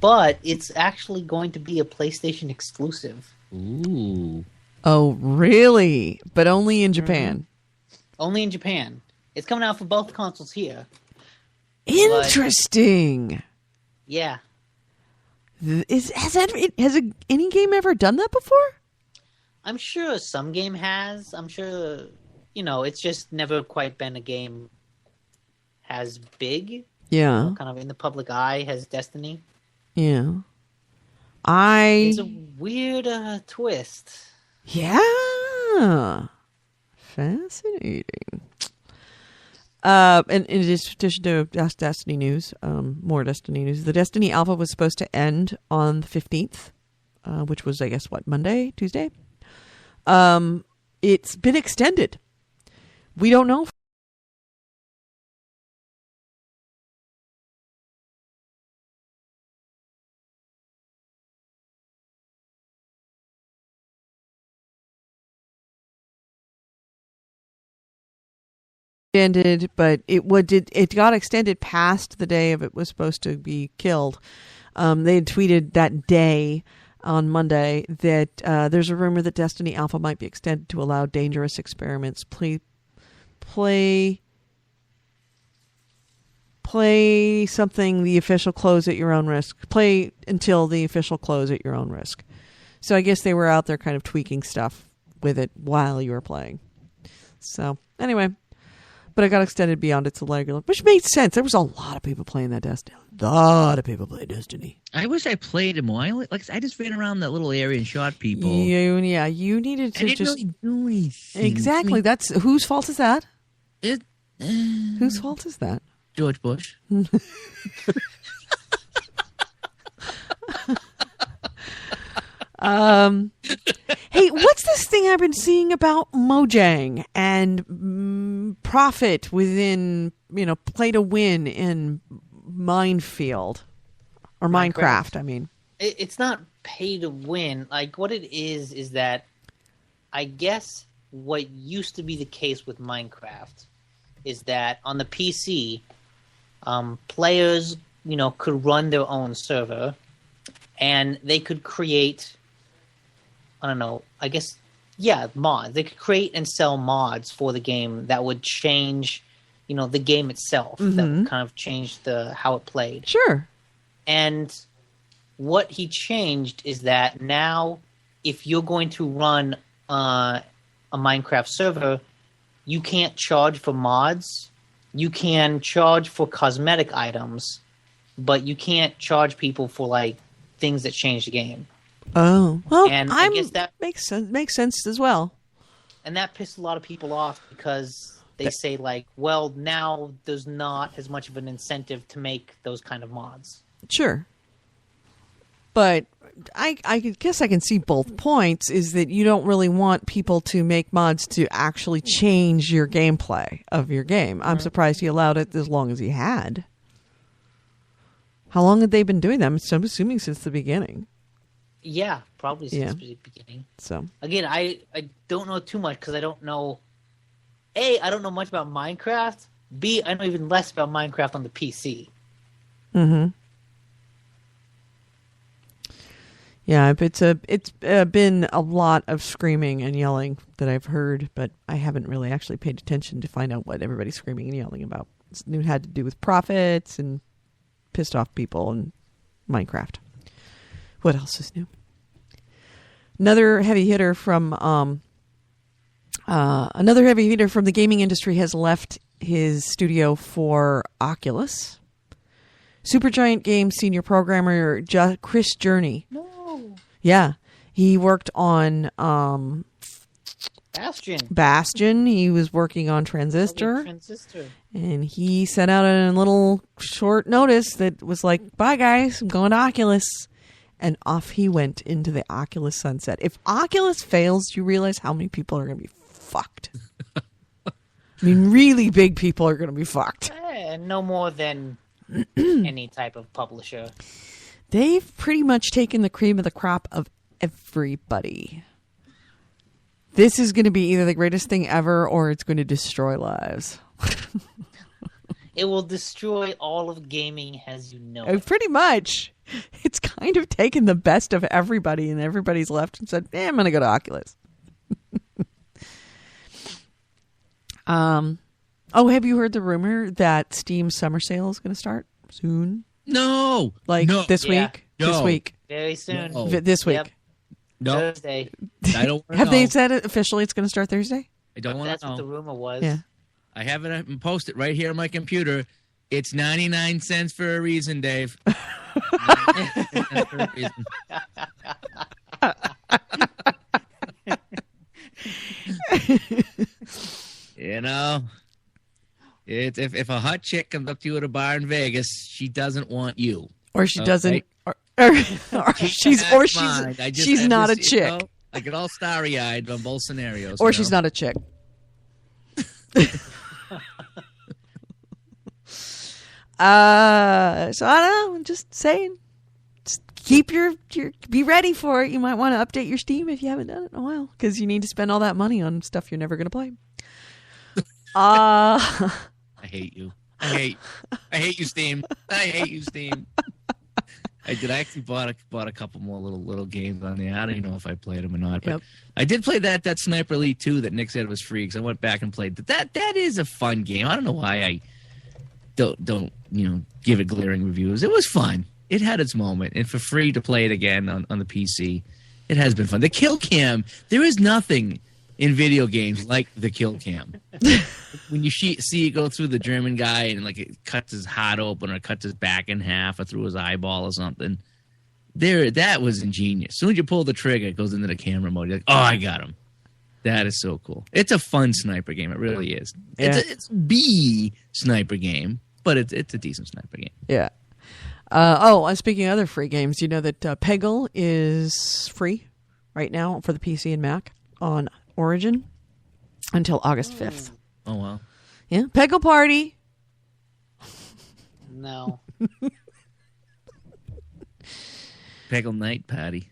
but it's actually going to be a PlayStation exclusive. Ooh. Oh, really? But only in Japan. Only in Japan. It's coming out for both consoles here. Interesting. Yeah. Has any game ever done that before? I'm sure some game has. I'm sure, it's just never quite been a game as big. Yeah. Kind of in the public eye as Destiny. Yeah. It's a weird twist. Yeah. Fascinating. And in addition to Destiny news, more Destiny news, the Destiny Alpha was supposed to end on the 15th, which was, I guess, Monday, Tuesday? It's been extended. We don't know. Ended, but it got extended past the day of it was supposed to be killed. They had tweeted that day on Monday that there's a rumor that Destiny Alpha might be extended to allow dangerous experiments. Play something the official close at your own risk. Play until the official close at your own risk. So I guess they were out there kind of tweaking stuff with it while you were playing. So anyway. But it got extended beyond its regular, which made sense. There was a lot of people playing that Destiny. A lot of people played Destiny. I wish I played it more. I just ran around that little area and shot people. You needed to I didn't just really do anything. exactly. That's whose fault is that? It, Whose fault is that? George Bush. Hey, what's this thing I've been seeing about Mojang and profit within, play to win in Minefield or Minecraft? I mean, it's not pay to win. Like what it is that I guess what used to be the case with Minecraft is that on the PC, players, could run their own server and they could create, I don't know, I guess, mods. They could create and sell mods for the game that would change, the game itself. Mm-hmm. That would kind of change how it played. Sure. And what he changed is that now if you're going to run on a Minecraft server, you can't charge for mods. You can charge for cosmetic items, but you can't charge people for like things that change the game. Oh, well, And I guess that makes sense as well. And that pissed a lot of people off because they say like, well, now there's not as much of an incentive to make those kind of mods. Sure. But I guess I can see both points, is that you don't really want people to make mods to actually change your gameplay of your game. I'm surprised he allowed it as long as he had. How long had they been doing that? I'm assuming since the beginning. Yeah, probably since the beginning. So again, I don't know too much because I don't know. A, I don't know much about Minecraft. B, I know even less about Minecraft on the PC. Mm-hmm. Yeah, it's been a lot of screaming and yelling that I've heard, but I haven't really actually paid attention to find out what everybody's screaming and yelling about. It had to do with profits and pissed off people and Minecraft. What else is new? Another heavy hitter from the gaming industry has left his studio for Oculus. Supergiant Games senior programmer Chris Journey. No. Yeah, he worked on Bastion. He was working on Transistor. And he sent out a little short notice that was like, bye guys, I'm going to Oculus. And off he went into the Oculus sunset. If Oculus fails, do you realize how many people are going to be fucked? I mean, really big people are going to be fucked. No more than any type of publisher. They've pretty much taken the cream of the crop of everybody. This is going to be either the greatest thing ever or it's going to destroy lives. It will destroy all of gaming as you know it. Pretty much. It's kind of taken the best of everybody and everybody's left and said, I'm going to go to Oculus. Have you heard the rumor that Steam Summer Sale is going to start soon? No. This week? No. This week. Very soon. No. This week. Yep. No. Thursday. I don't Have they said it officially it's going to start Thursday? I don't want to know. That's what the rumor was. Yeah. I have it posted right here on my computer. It's 99 cents for a reason, Dave. 99 cents for a reason. You know, it's if a hot chick comes up to you at a bar in Vegas, she doesn't want you, or she doesn't, right? or she's not a chick. You know, I get all starry eyed on both scenarios. Or she's not a chick. So I don't know. I'm just saying. Just keep your be ready for it. You might want to update your Steam if you haven't done it in a while, because you need to spend all that money on stuff you're never going to play. I hate you. I hate you, Steam. I hate you, Steam. I actually bought a couple more little games on there. I don't even know if I played them or not, but I did play that Sniper Elite 2 that Nick said was free, because I went back and played that. That is a fun game. I don't know why I don't give it glaring reviews. It was fun. It had its moment, and for free to play it again on the PC, it has been fun. The kill cam, there is nothing in video games like the kill cam. When you see it go through the German guy and like it cuts his heart open or cuts his back in half or through his eyeball or something, that was ingenious. As soon as you pull the trigger, it goes into the camera mode. You're like, oh, I got him. That is so cool. It's a fun sniper game. It really is. Yeah. It's B sniper game, but it's a decent sniper game. Yeah. And speaking of other free games, you know that Peggle is free right now for the PC and Mac on Origin until August 5th. Oh, wow. Yeah. Peggle party. No. Peggle night party.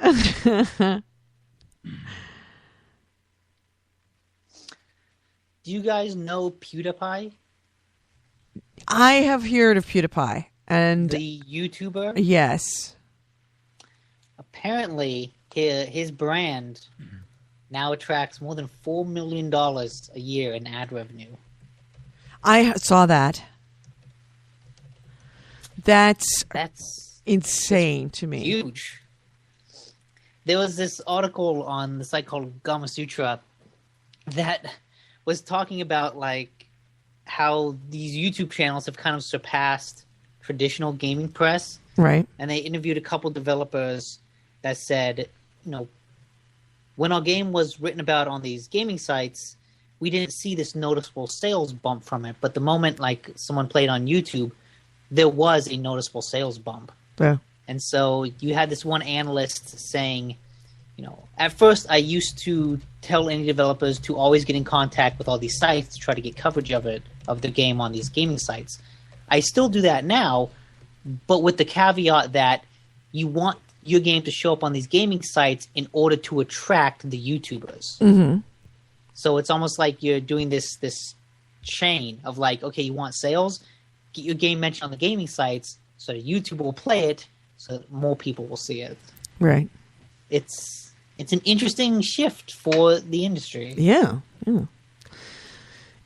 Do you guys know PewDiePie? I have heard of PewDiePie. And the YouTuber? Yes. Apparently, his brand now attracts more than $4 million a year in ad revenue. I saw that. That's insane to me. Huge. There was this article on the site called Gamasutra, that was talking about like how these YouTube channels have kind of surpassed traditional gaming press. Right. And they interviewed a couple developers that said, when our game was written about on these gaming sites, we didn't see this noticeable sales bump from it. But the moment like someone played on YouTube, there was a noticeable sales bump. Yeah. And so you had this one analyst saying, at first I used to tell indie developers to always get in contact with all these sites to try to get coverage of the game on these gaming sites. I still do that now, but with the caveat that you want your game to show up on these gaming sites in order to attract the YouTubers. Mm-hmm. So it's almost like you're doing this chain of like, okay, you want sales, get your game mentioned on the gaming sites so that YouTube will play it so that more people will see it. Right. It's an interesting shift for the industry. Yeah.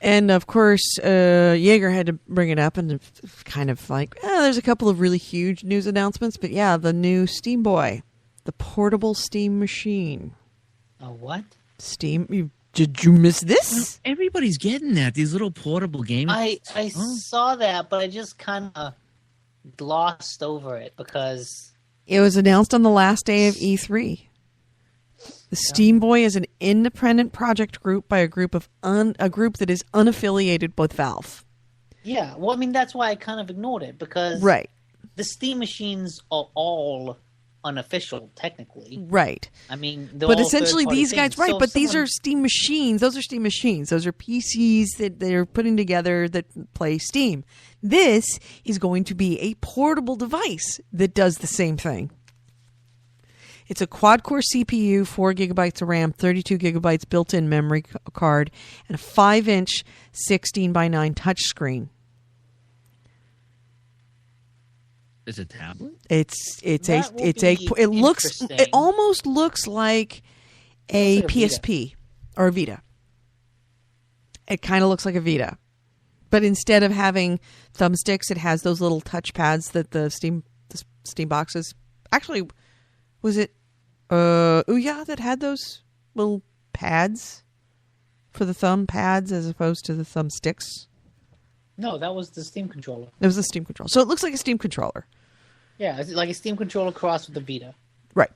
And of course, Jaeger had to bring it up and kind of like, there's a couple of really huge news announcements, but yeah, the new Steam Boy, the portable Steam machine. Oh, what? Steam? Did you miss this? Everybody's getting that. These little portable games. I saw that, but I just kind of glossed over it because it was announced on the last day of E3. The Steam Boy is an independent project group by a group that is unaffiliated with Valve. Yeah, well, I mean that's why I kind of ignored it because right. The Steam machines are all unofficial technically. Right. I mean, but essentially these guys, right? So but these are Steam machines. Those are Steam machines. Those are PCs that they're putting together that play Steam. This is going to be a portable device that does the same thing. It's a quad-core CPU, 4 gigabytes of RAM, 32 gigabytes built-in memory card, and a 5-inch 16:9 touchscreen. It's a tablet? It almost looks like a PSP or a Vita. It kind of looks like a Vita. But instead of having thumbsticks, it has those little touch pads that the Steam boxes. Actually, was it Ouya that had those little pads for the thumb pads as opposed to the thumbsticks? No, that was the Steam controller. It was the Steam controller. So it looks like a Steam controller. Yeah, it's like a Steam controller crossed with the Vita. Right.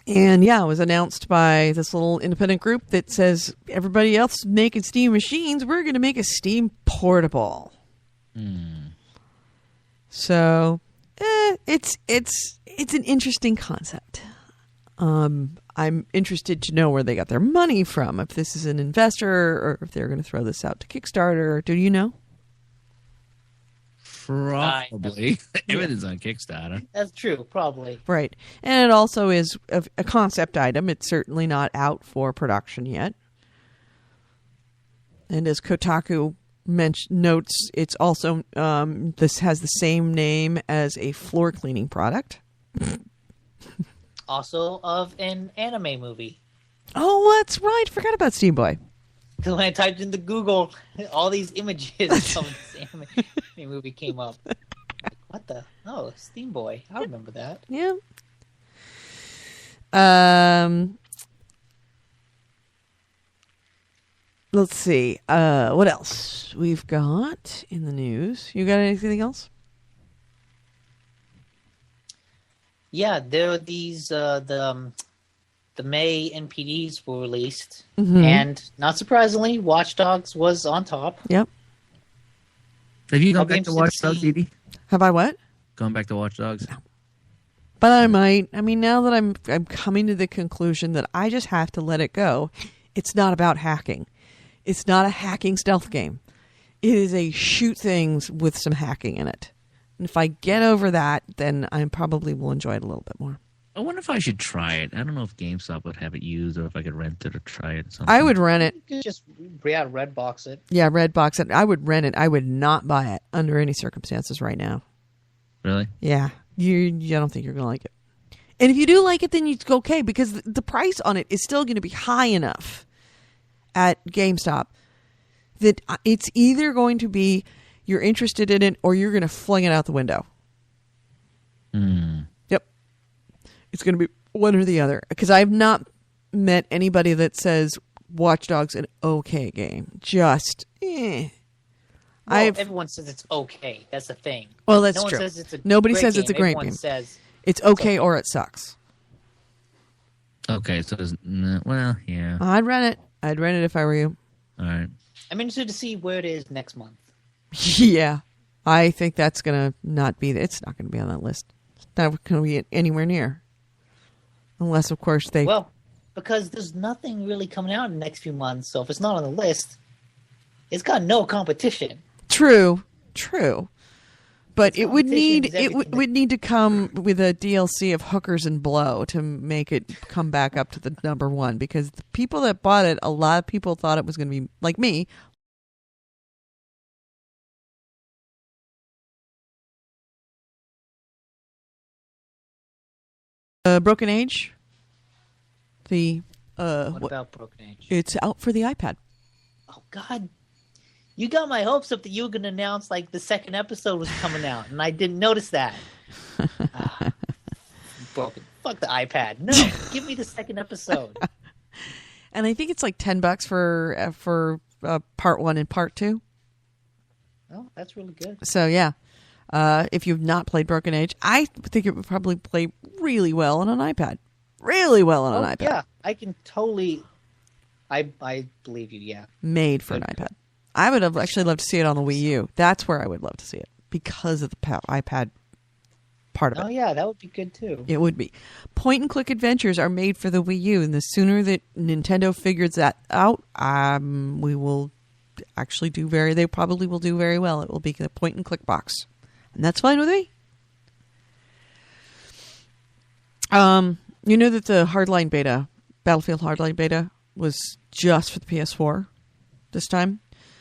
And yeah, it was announced by this little independent group that says everybody else is making Steam machines, we're going to make a Steam portable. So it's an interesting concept. I'm interested to know where they got their money from. If this is an investor or if they're going to throw this out to Kickstarter. Do you know? Probably. Everything's on Kickstarter. That's true, probably. Right. And it also is a concept item. It's certainly not out for production yet. And as Kotaku notes, it's also, this has the same name as a floor cleaning product. Also of an anime movie. Oh, that's right. Forgot about Steam Boy. Because when I typed into Google, all these images of this anime movie came up. Like, what the? Oh, Steam Boy. I remember that. Yeah. Let's see. What else we've got in the news? You got anything else? Yeah, there are these the May NPDs were released, and not surprisingly, Watch Dogs was on top. Yep. Have you gone back to Watch Dogs, Edie? Have I what? Gone back to Watch Dogs? No. But I might. I mean, now that I'm coming to the conclusion that I just have to let it go. It's not about hacking. It's not a hacking stealth game. It is a shoot things with some hacking in it. And if I get over that, then I probably will enjoy it a little bit more. I wonder if I should try it. I don't know if GameStop would have it used or if I could rent it or try it. I would rent it. You could just Redbox it. Yeah, Redbox it. I would rent it. I would not buy it under any circumstances right now. Really? Yeah. I don't think you're going to like it. And if you do like it, then it's okay because the price on it is still going to be high enough at GameStop that it's either going to be you're interested in it or you're going to fling it out the window. Yep. It's going to be one or the other because I've not met anybody that says Watch Dogs an okay game. Just, Well, everyone says it's okay. That's the thing. Well, that's no true. One says it's a Nobody great says game. it's a great Everyone game. Says it's okay or it sucks. Okay, so well, yeah. I'd rent it. I'd rent it if I were you. All right. I'm interested to see where it is next month. Yeah. I think that's going to not be... It's not going to be on that list. It's not going to be anywhere near. Unless, of course, they... Well, because there's nothing really coming out in the next few months, so if it's not on the list, it's got no competition. True. But it would competition need... is It would need to come with a DLC of Hookers and Blow to make it come back up to the number one. Because the people that bought it, a lot of people thought it was going to be, like me... Broken Age. What about Broken Age? It's out for the iPad. Oh, God. You got my hopes up that you were going to announce, like, the second episode was coming out, and I didn't notice that. Broken. Fuck the iPad. No, give me the second episode. And I think it's like $10 for part 1 and part 2. Oh, that's really good. So, yeah. If you've not played Broken Age, I think it would probably play really well on an iPad. Really well on an iPad. Yeah, I can totally... I believe you, yeah. Made for an iPad. I would have actually loved to see it on the Wii U. That's where I would love to see it. Because of the iPad part of it. Oh, yeah, that would be good, too. It would be. Point-and-click adventures are made for the Wii U, and the sooner that Nintendo figures that out, we will actually do they probably will do very well. It will be the point-and-click box. And that's fine with me. You know that the Hardline beta, Battlefield Hardline beta, was just for the PS4 this time.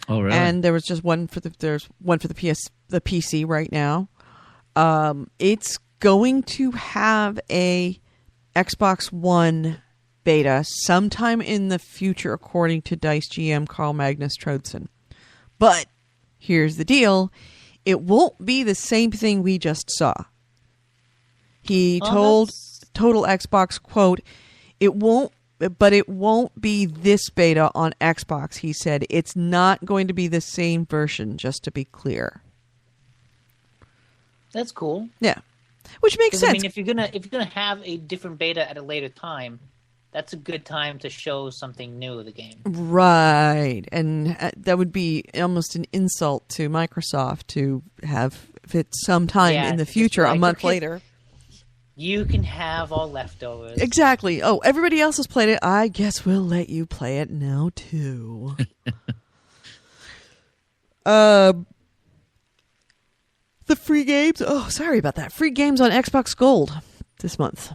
Oh, really? And there was just there's one for the PC right now. It's going to have a Xbox One beta sometime in the future, according to DICE GM Carl Magnus Troedsen. But here's the deal. It won't be the same thing we just saw. He told Total Xbox, quote, it won't be this beta on Xbox. He said it's not going to be the same version, just to be clear. That's cool. Yeah. Which makes sense. I mean, if you're gonna have a different beta at a later time, that's a good time to show something new of the game. Right. And that would be almost an insult to Microsoft to have it sometime in the future, a month later. You can have all leftovers. Exactly. Oh, everybody else has played it. I guess we'll let you play it now, too. The free games. Oh, sorry about that. Free games on Xbox Gold this month.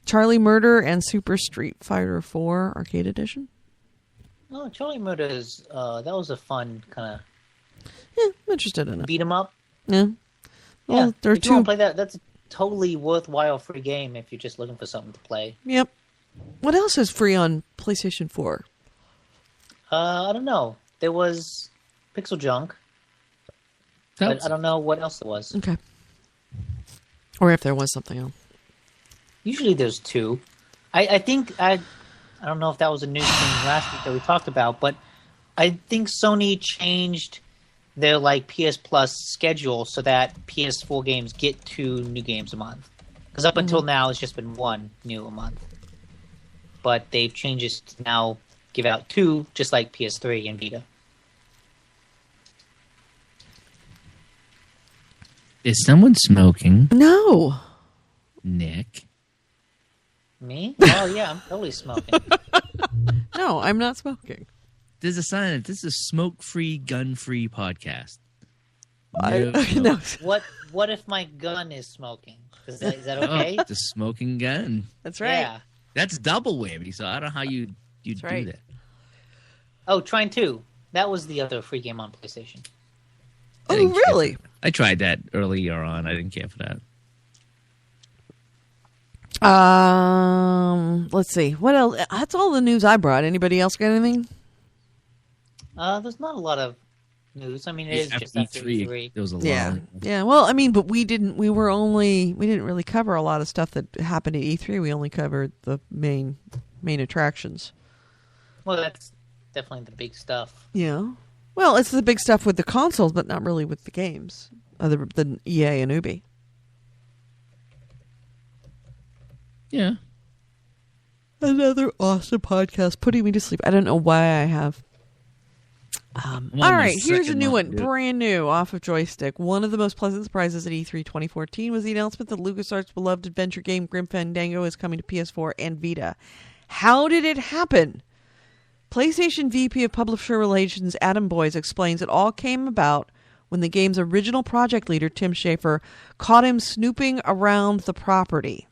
Charlie Murder and Super Street Fighter 4 Arcade Edition. Oh, Charlie Murder is that was a fun kind of. Yeah, I'm interested in it. Beat 'em up. Yeah. Well, yeah. there are if you want to play that, that's a totally worthwhile free game if you're just looking for something to play. Yep. What else is free on PlayStation 4? I don't know. There was Pixel Junk. But I don't know what else there was. Okay. Or if there was something else. Usually there's two. I think I don't know if that was a news thing last week that we talked about, but I think Sony changed their PS Plus schedule so that PS4 games get 2 new games a month. Because up until now it's just been 1 new a month. But they've changed it to now give out 2, just like PS3 and Vita. Is someone smoking? No. Nick? Me? Oh, yeah, I'm totally smoking. No, I'm not smoking. There's a sign that this is a smoke-free, gun-free podcast. No. What if my gun is smoking? Is that okay? Oh, the smoking gun. That's right. Yeah. That's double whammy, so I don't know how you do right. that. Oh, Trine 2. That was the other free game on PlayStation. Oh, really? I tried that earlier on. I didn't care for that. Let's see. What else? That's all the news I brought. Anybody else got anything? There's not a lot of news. I mean, it is just after E3. There was a lot. Yeah. Well, I mean, but we didn't really cover a lot of stuff that happened at E3. We only covered the main main attractions. Well, that's definitely the big stuff. Yeah. Well, it's the big stuff with the consoles, but not really with the games, other than EA and Ubi. Yeah. Another awesome podcast putting me to sleep. I don't know why I have. All right, here's a new one, brand new, off of Joystick. One of the most pleasant surprises at E3 2014 was the announcement that LucasArts' beloved adventure game Grim Fandango is coming to PS4 and Vita. How did it happen? PlayStation VP of Publisher Relations Adam Boyes explains it all came about when the game's original project leader, Tim Schafer, caught him snooping around the property.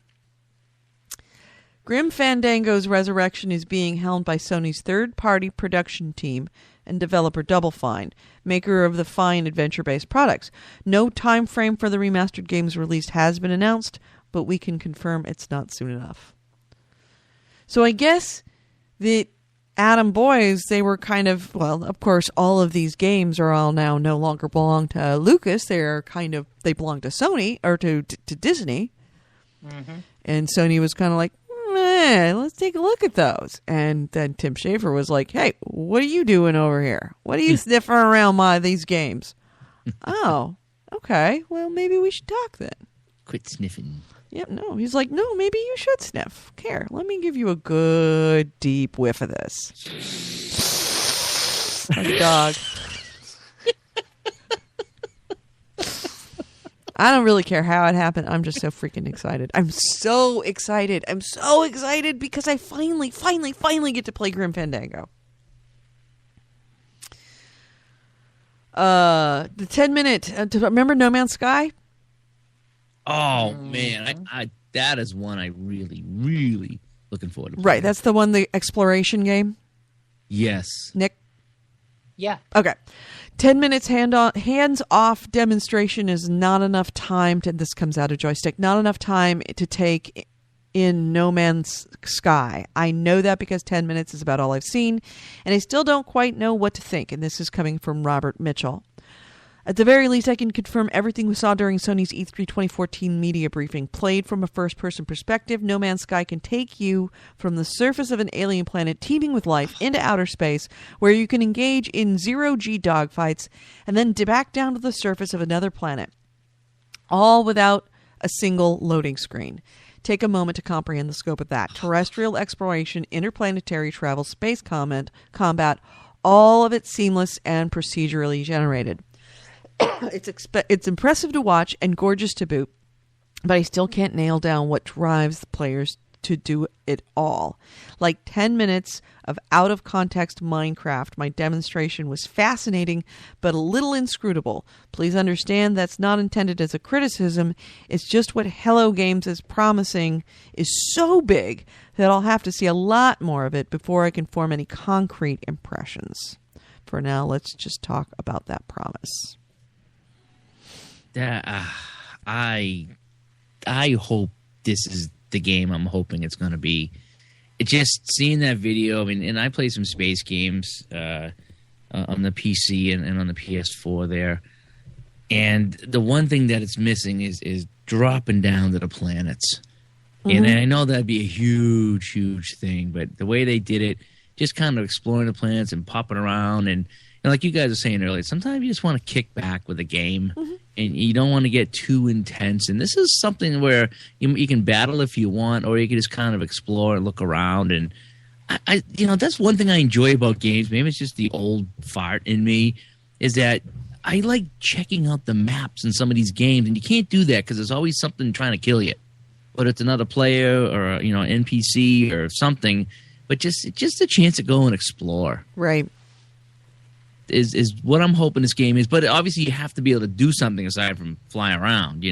Grim Fandango's resurrection is being helmed by Sony's third-party production team and developer Double Fine, maker of the Fine adventure-based products. No time frame for the remastered game's release has been announced, but we can confirm it's not soon enough. So I guess that Adam Boyes, they were kind of, well, of course, all of these games are all now no longer belong to Lucas. They belong to Sony, or to Disney. Mm-hmm. And Sony was kind of like, let's take a look at those. And then Tim Schafer was like, hey, what are you doing over here? What are you sniffing around these games? Oh, okay. Well, maybe we should talk then. Quit sniffing. Yep, no. He's like, no, maybe you should sniff. Here, let me give you a good deep whiff of this. Like a dog. I don't really care how it happened. I'm just so freaking excited. I'm so excited. I'm so excited because I finally get to play Grim Fandango. The 10-minute... remember No Man's Sky? Oh, man. I that is one I really, really looking forward to playing. Right, that's the one, the exploration game? Yes. Nick? Yeah. Okay. 10 minutes hands-off demonstration is not enough time to... This comes out of Joystick. Not enough time to take in No Man's Sky. I know that because 10 minutes is about all I've seen, and I still don't quite know what to think, and this is coming from Robert Mitchell. At the very least, I can confirm everything we saw during Sony's E3 2014 media briefing. Played from a first-person perspective, No Man's Sky can take you from the surface of an alien planet teeming with life into outer space, where you can engage in zero-G dogfights, and then back down to the surface of another planet, all without a single loading screen. Take a moment to comprehend the scope of that. Terrestrial exploration, interplanetary travel, space combat, all of it seamless and procedurally generated. It's impressive to watch and gorgeous to boot, but I still can't nail down what drives the players to do it all. Like 10 minutes of out-of-context Minecraft, my demonstration was fascinating, but a little inscrutable. Please understand that's not intended as a criticism. It's just what Hello Games is promising is so big that I'll have to see a lot more of it before I can form any concrete impressions. For now, let's just talk about that promise. I hope this is the game I'm hoping it's going to be. It just seeing that video, I mean, and I play some space games on the PC and on the PS4 there. And the one thing that it's missing is dropping down to the planets. Mm-hmm. And I know that'd be a huge, huge thing, but the way they did it, just kind of exploring the planets and popping around and like you guys were saying earlier, sometimes you just want to kick back with a game, mm-hmm. and you don't want to get too intense. And this is something where you can battle if you want, or you can just kind of explore and look around. And I that's one thing I enjoy about games. Maybe it's just the old fart in me, is that I like checking out the maps in some of these games, and you can't do that because there's always something trying to kill you, whether it's another player or an NPC or something. But just a chance to go and explore, right? Is what I'm hoping this game is. But obviously you have to be able to do something aside from fly around,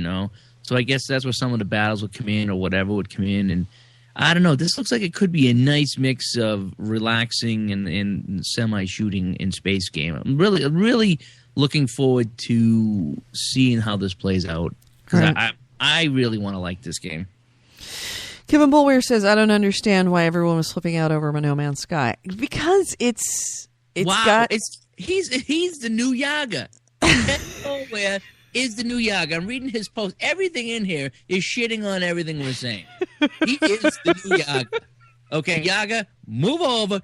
So I guess that's where some of the battles would come in or whatever would come in. And I don't know. This looks like it could be a nice mix of relaxing and semi-shooting in space game. I'm really looking forward to seeing how this plays out. Because I really want to like this game. Kevin Bulwer says, I don't understand why everyone was flipping out over No Man's Sky. Because it's wow, he's the new Yaga. Nowhere is the new Yaga. I'm reading his post. Everything in here is shitting on everything we're saying. He is the new Yaga. Okay, Yaga, move over.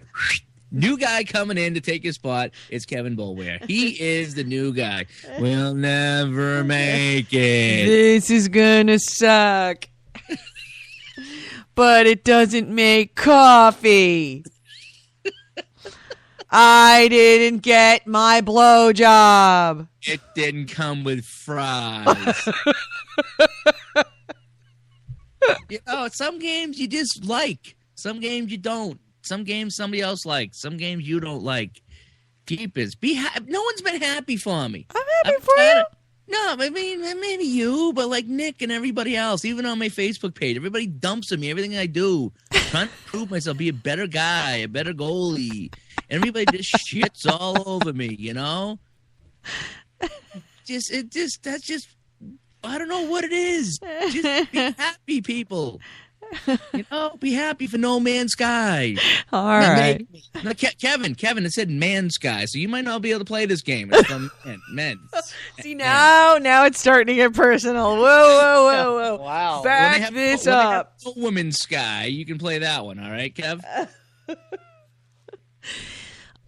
New guy coming in to take his spot. It's Kevin Boulware. He is the new guy. We'll never make it. This is gonna suck. But it doesn't make coffee. I didn't get my blowjob. It didn't come with fries. Some games you just like. Some games you don't. Some games somebody else likes. Some games you don't like. Keep it. No one's been happy for me. I'm happy for you. No, I mean, maybe you, but like Nick and everybody else, even on my Facebook page, everybody dumps on me, everything I do. Trying to prove myself, be a better guy, a better goalie. Everybody just shits all over me, you know? That's just, I don't know what it is. Just be happy, people. Be happy for No Man's Sky. All right. No, Kevin, it said Man's Sky, so you might not be able to play this game. It's from men. See, now it's starting to get personal. Whoa. Wow. Back this up. Women's Sky, you can play that one, all right, Kev?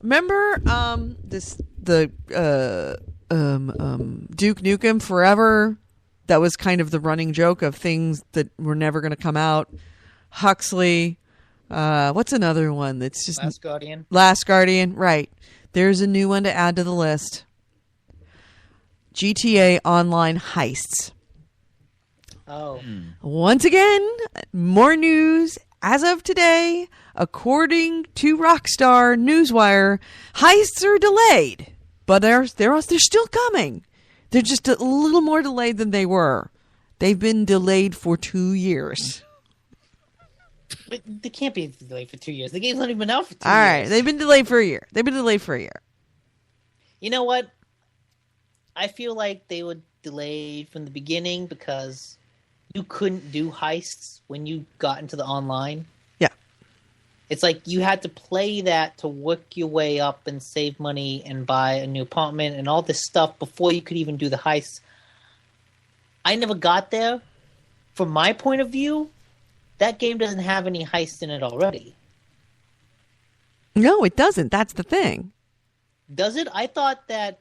Remember Duke Nukem Forever? That was kind of the running joke of things that were never going to come out. Huxley. What's another one that's just... Last Guardian, right. There's a new one to add to the list. GTA Online Heists. Oh. Once again, more news. As of today, according to Rockstar Newswire, heists are delayed. But they're still coming. They're just a little more delayed than they were. They've been delayed for 2 years. But they can't be delayed for 2 years. The game's not even out for 2 years. All right, they've been delayed for a year. You know what? I feel like they were delayed from the beginning because you couldn't do heists when you got into the online. Yeah. It's like you had to play that to work your way up and save money and buy a new apartment and all this stuff before you could even do the heists. I never got there. From my point of view, that game doesn't have any heists in it already. No, it doesn't. That's the thing. Does it? I thought that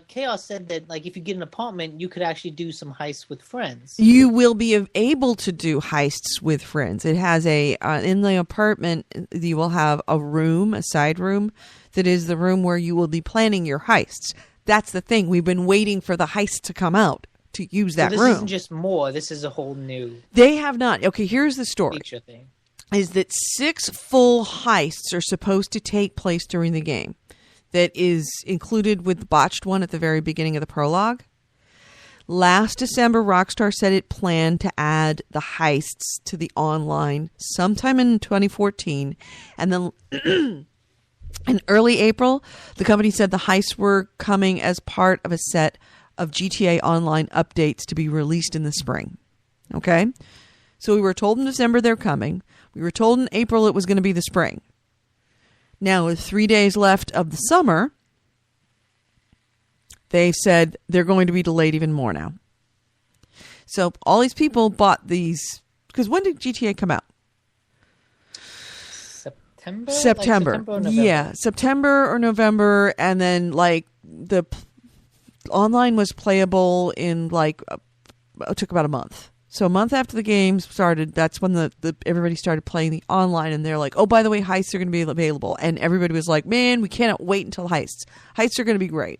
Chaos said that, like, if you get an apartment, you could actually do some heists with friends. You will be able to do heists with friends. It has in the apartment, you will have a side room, that is the room where you will be planning your heists. That's the thing. We've been waiting for the heists to come out to use that room. This isn't just more. This is a whole new... They have not. Okay, here's the story. Feature thing. Is that 6 full heists are supposed to take place during the game. That is included with the botched one at the very beginning of the prologue. Last December, Rockstar said it planned to add the heists to the online sometime in 2014. And then in early April, the company said the heists were coming as part of a set of GTA Online updates to be released in the spring. Okay? So we were told in December they're coming. We were told in April it was going to be the spring. Now, with 3 days left of the summer, they said they're going to be delayed even more now. So all these people bought these... Because when did GTA come out? September? September. Like September or November. Yeah, September or November. And then, like, the online was playable in, like, it took about a month. So a month after the game started, that's when the everybody started playing the online, and they're like, oh, by the way, heists are going to be available. And everybody was like, man, we cannot wait until heists. Heists are going to be great.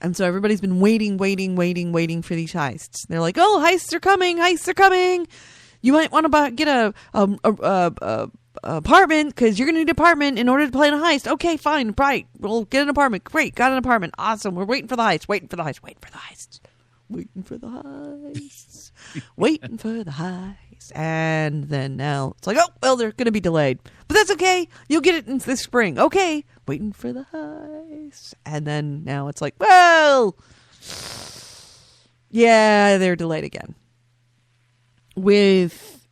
And so everybody's been waiting for these heists. They're like, oh, heists are coming. You might want to get a apartment because you're going to need an apartment in order to play in a heist. Okay, fine, right. We'll get an apartment. Great, got an apartment. Awesome. We're waiting for the heists. Waiting for the heists. And then now it's like, oh, well, they're going to be delayed. But that's okay. You'll get it in this spring. Okay. Waiting for the heists. And then now it's like, well, yeah, they're delayed again. With,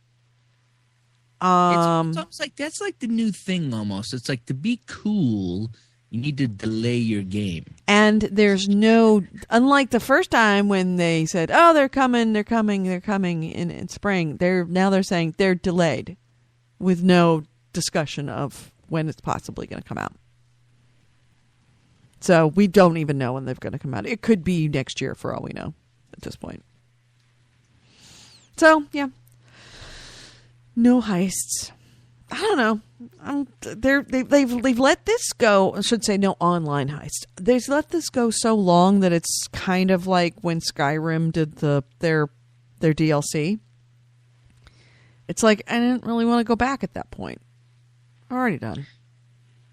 It's almost like, that's like the new thing almost. It's like to be cool, you need to delay your game. And there's no, unlike the first time when they said, oh, they're coming in spring. They're saying they're delayed. with no discussion of when it's possibly going to come out. So we don't even know when they're going to come out. It could be next year for all we know at this point. So, yeah. No heists. I don't know. They've let this go. I should say no online heist. They've let this go so long that it's kind of like when Skyrim did their DLC. It's like I didn't really want to go back at that point. Already done.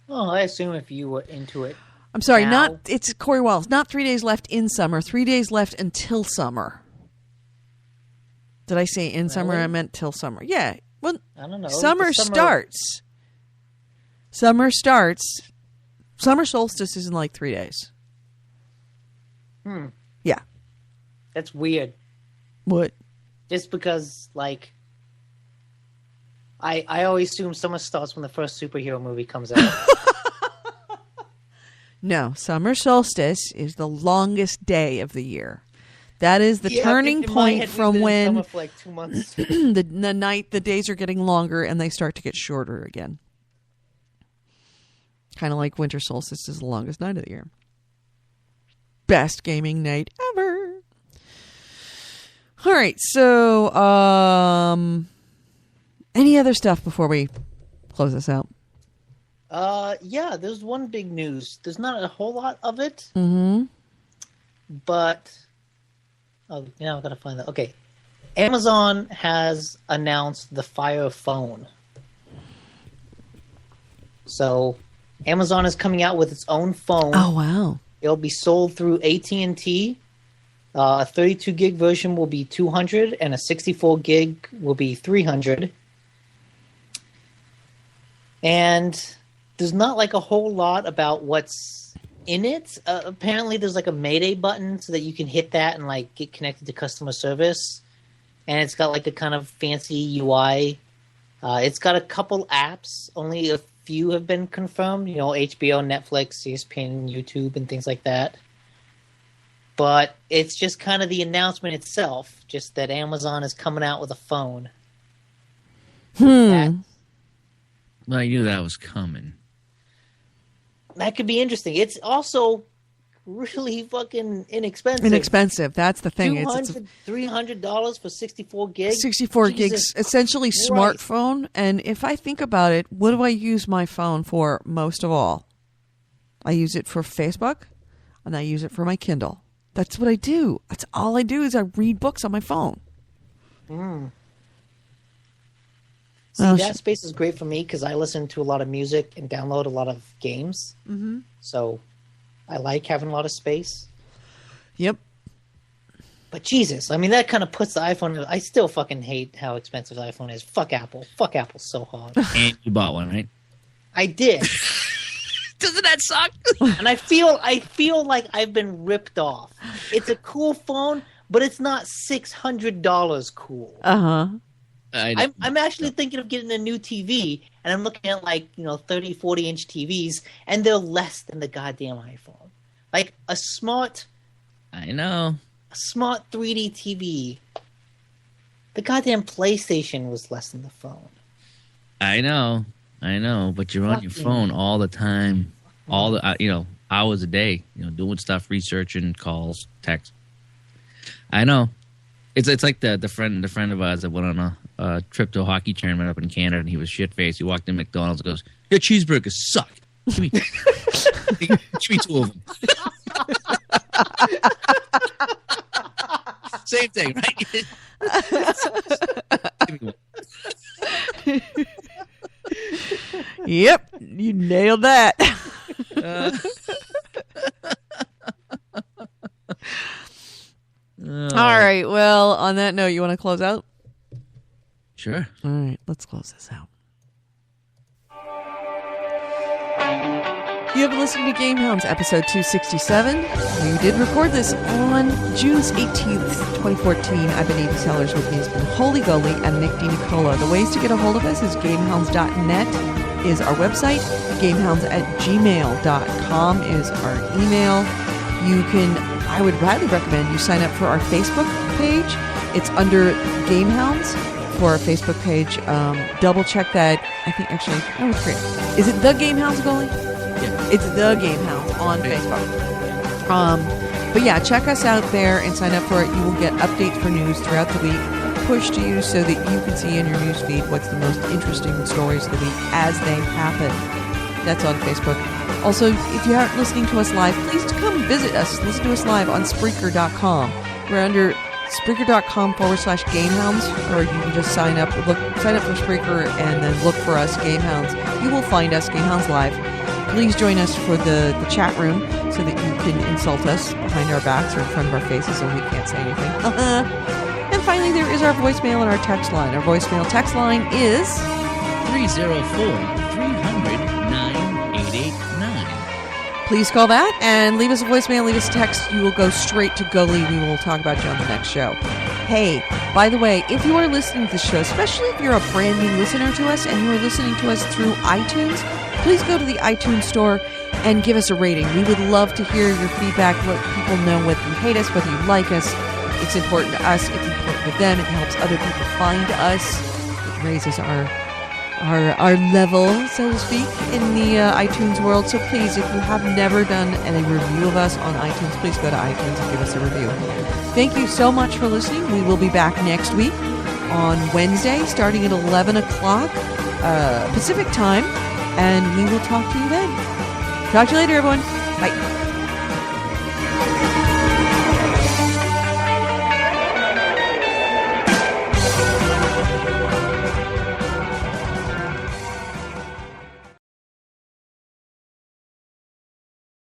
Well, I assume if you were into it. I'm sorry, now, it's Corey Wells. Not 3 days left in summer. 3 days left until summer. Did I say in summer? I meant till summer. Yeah. Well, I don't know. Summer starts. Summer solstice is in like 3 days. Yeah. That's weird. What? Just because, like, I always assume summer starts when the first superhero movie comes out. No, summer solstice is the longest day of the year. That is the turning point from when for like 2 months. the days are getting longer and they start to get shorter again. Kind of like winter solstice is the longest night of the year. Best gaming night ever. All right, so any other stuff before we close this out? Yeah, there's one big news. There's not a whole lot of it. Mm-hmm. But now I gotta find that. Okay. Amazon has announced the Fire Phone. So Amazon is coming out with its own phone. Oh wow. It'll be sold through AT&T. A 32 gig version will be $200 and a 64 gig will be $300. And there's not like a whole lot about what's in it. Apparently there's like a Mayday button so that you can hit that and like get connected to customer service. And it's got like a kind of fancy UI. It's got a couple apps. Only a few have been confirmed. You know, HBO, Netflix, ESPN, YouTube, and things like that. But it's just kind of the announcement itself, just that Amazon is coming out with a phone. Well, I knew that was coming. That could be interesting. It's also really fucking inexpensive. Inexpensive. That's the thing. $200, $300 for 64 gigs? 64 Jesus gigs, essentially Christ. smartphone. And if I think about it, what do I use my phone for most of all? I use it for Facebook, and I use it for my Kindle. That's what I do. That's all I do is I read books on my phone. See, that space is great for me because I listen to a lot of music and download a lot of games. Mm-hmm. So I like having a lot of space. Yep. But Jesus, I mean, that kind of puts the iPhone... I still fucking hate how expensive the iPhone is. Fuck Apple. Fuck Apple so hard. And you bought one, right? I did. Doesn't that suck? And I feel like I've been ripped off. It's a cool phone, but it's not $600 cool. Uh-huh. I'm actually thinking of getting a new TV, and I'm looking at 30, 40-inch TVs, and they're less than the goddamn iPhone. Like a smart 3D TV. The goddamn PlayStation was less than the phone. I know, but you're on your phone all the time, all the hours a day, doing stuff, researching, calls, text. I know. It's like the friend of ours that went on a trip to a hockey tournament up in Canada, and he was shit-faced. He walked in McDonald's and goes, "Your cheeseburgers suck. Give me 2 of them." Same thing, right? Give me one. Yep, you nailed that. All right. Well, on that note, you want to close out? Sure. All right. Let's close this out. You have been listening to GameHounds, episode 267. We did record this on June 18th, 2014. I've been Amy Sellers. With me has been Holy Goalie and Nick DiNicola. The ways to get a hold of us is gamehounds.net is our website. Gamehounds@gmail.com is our email. I would highly recommend you sign up for our Facebook page. It's under GameHounds for our Facebook page. Double check that. I think actually, oh, it's great. Is it the GameHounds, Goalie? Yeah. It's the GameHounds on Facebook. But yeah, check us out there and sign up for it. You will get updates for news throughout the week pushed to you so that you can see in your news feed what's the most interesting stories of the week as they happen. That's on Facebook. Also, if you aren't listening to us live, please come visit us. Listen to us live on Spreaker.com. We're under Spreaker.com/GameHounds, or you can just sign up for Spreaker and then look for us, GameHounds. You will find us, GameHounds Live. Please join us for the chat room so that you can insult us behind our backs or in front of our faces and we can't say anything. And finally, there is our voicemail and our text line. Our voicemail text line is 304-300-9889. Please call that and leave us a voicemail, leave us a text. You will go straight to Goalie. We will talk about you on the next show. Hey, by the way, if you are listening to the show, especially if you're a brand new listener to us and you are listening to us through iTunes, please go to the iTunes store and give us a rating. We would love to hear your feedback, let people know whether you hate us, whether you like us. It's important to us. It's important to them. It helps other people find us. It raises our level, so to speak, in the iTunes world. So please, if you have never done a review of us on iTunes, please go to iTunes and give us a review. Thank you so much for listening. We will be back next week on Wednesday, starting at 11 o'clock Pacific time, and we will talk to you then. Talk to you later, everyone. Bye.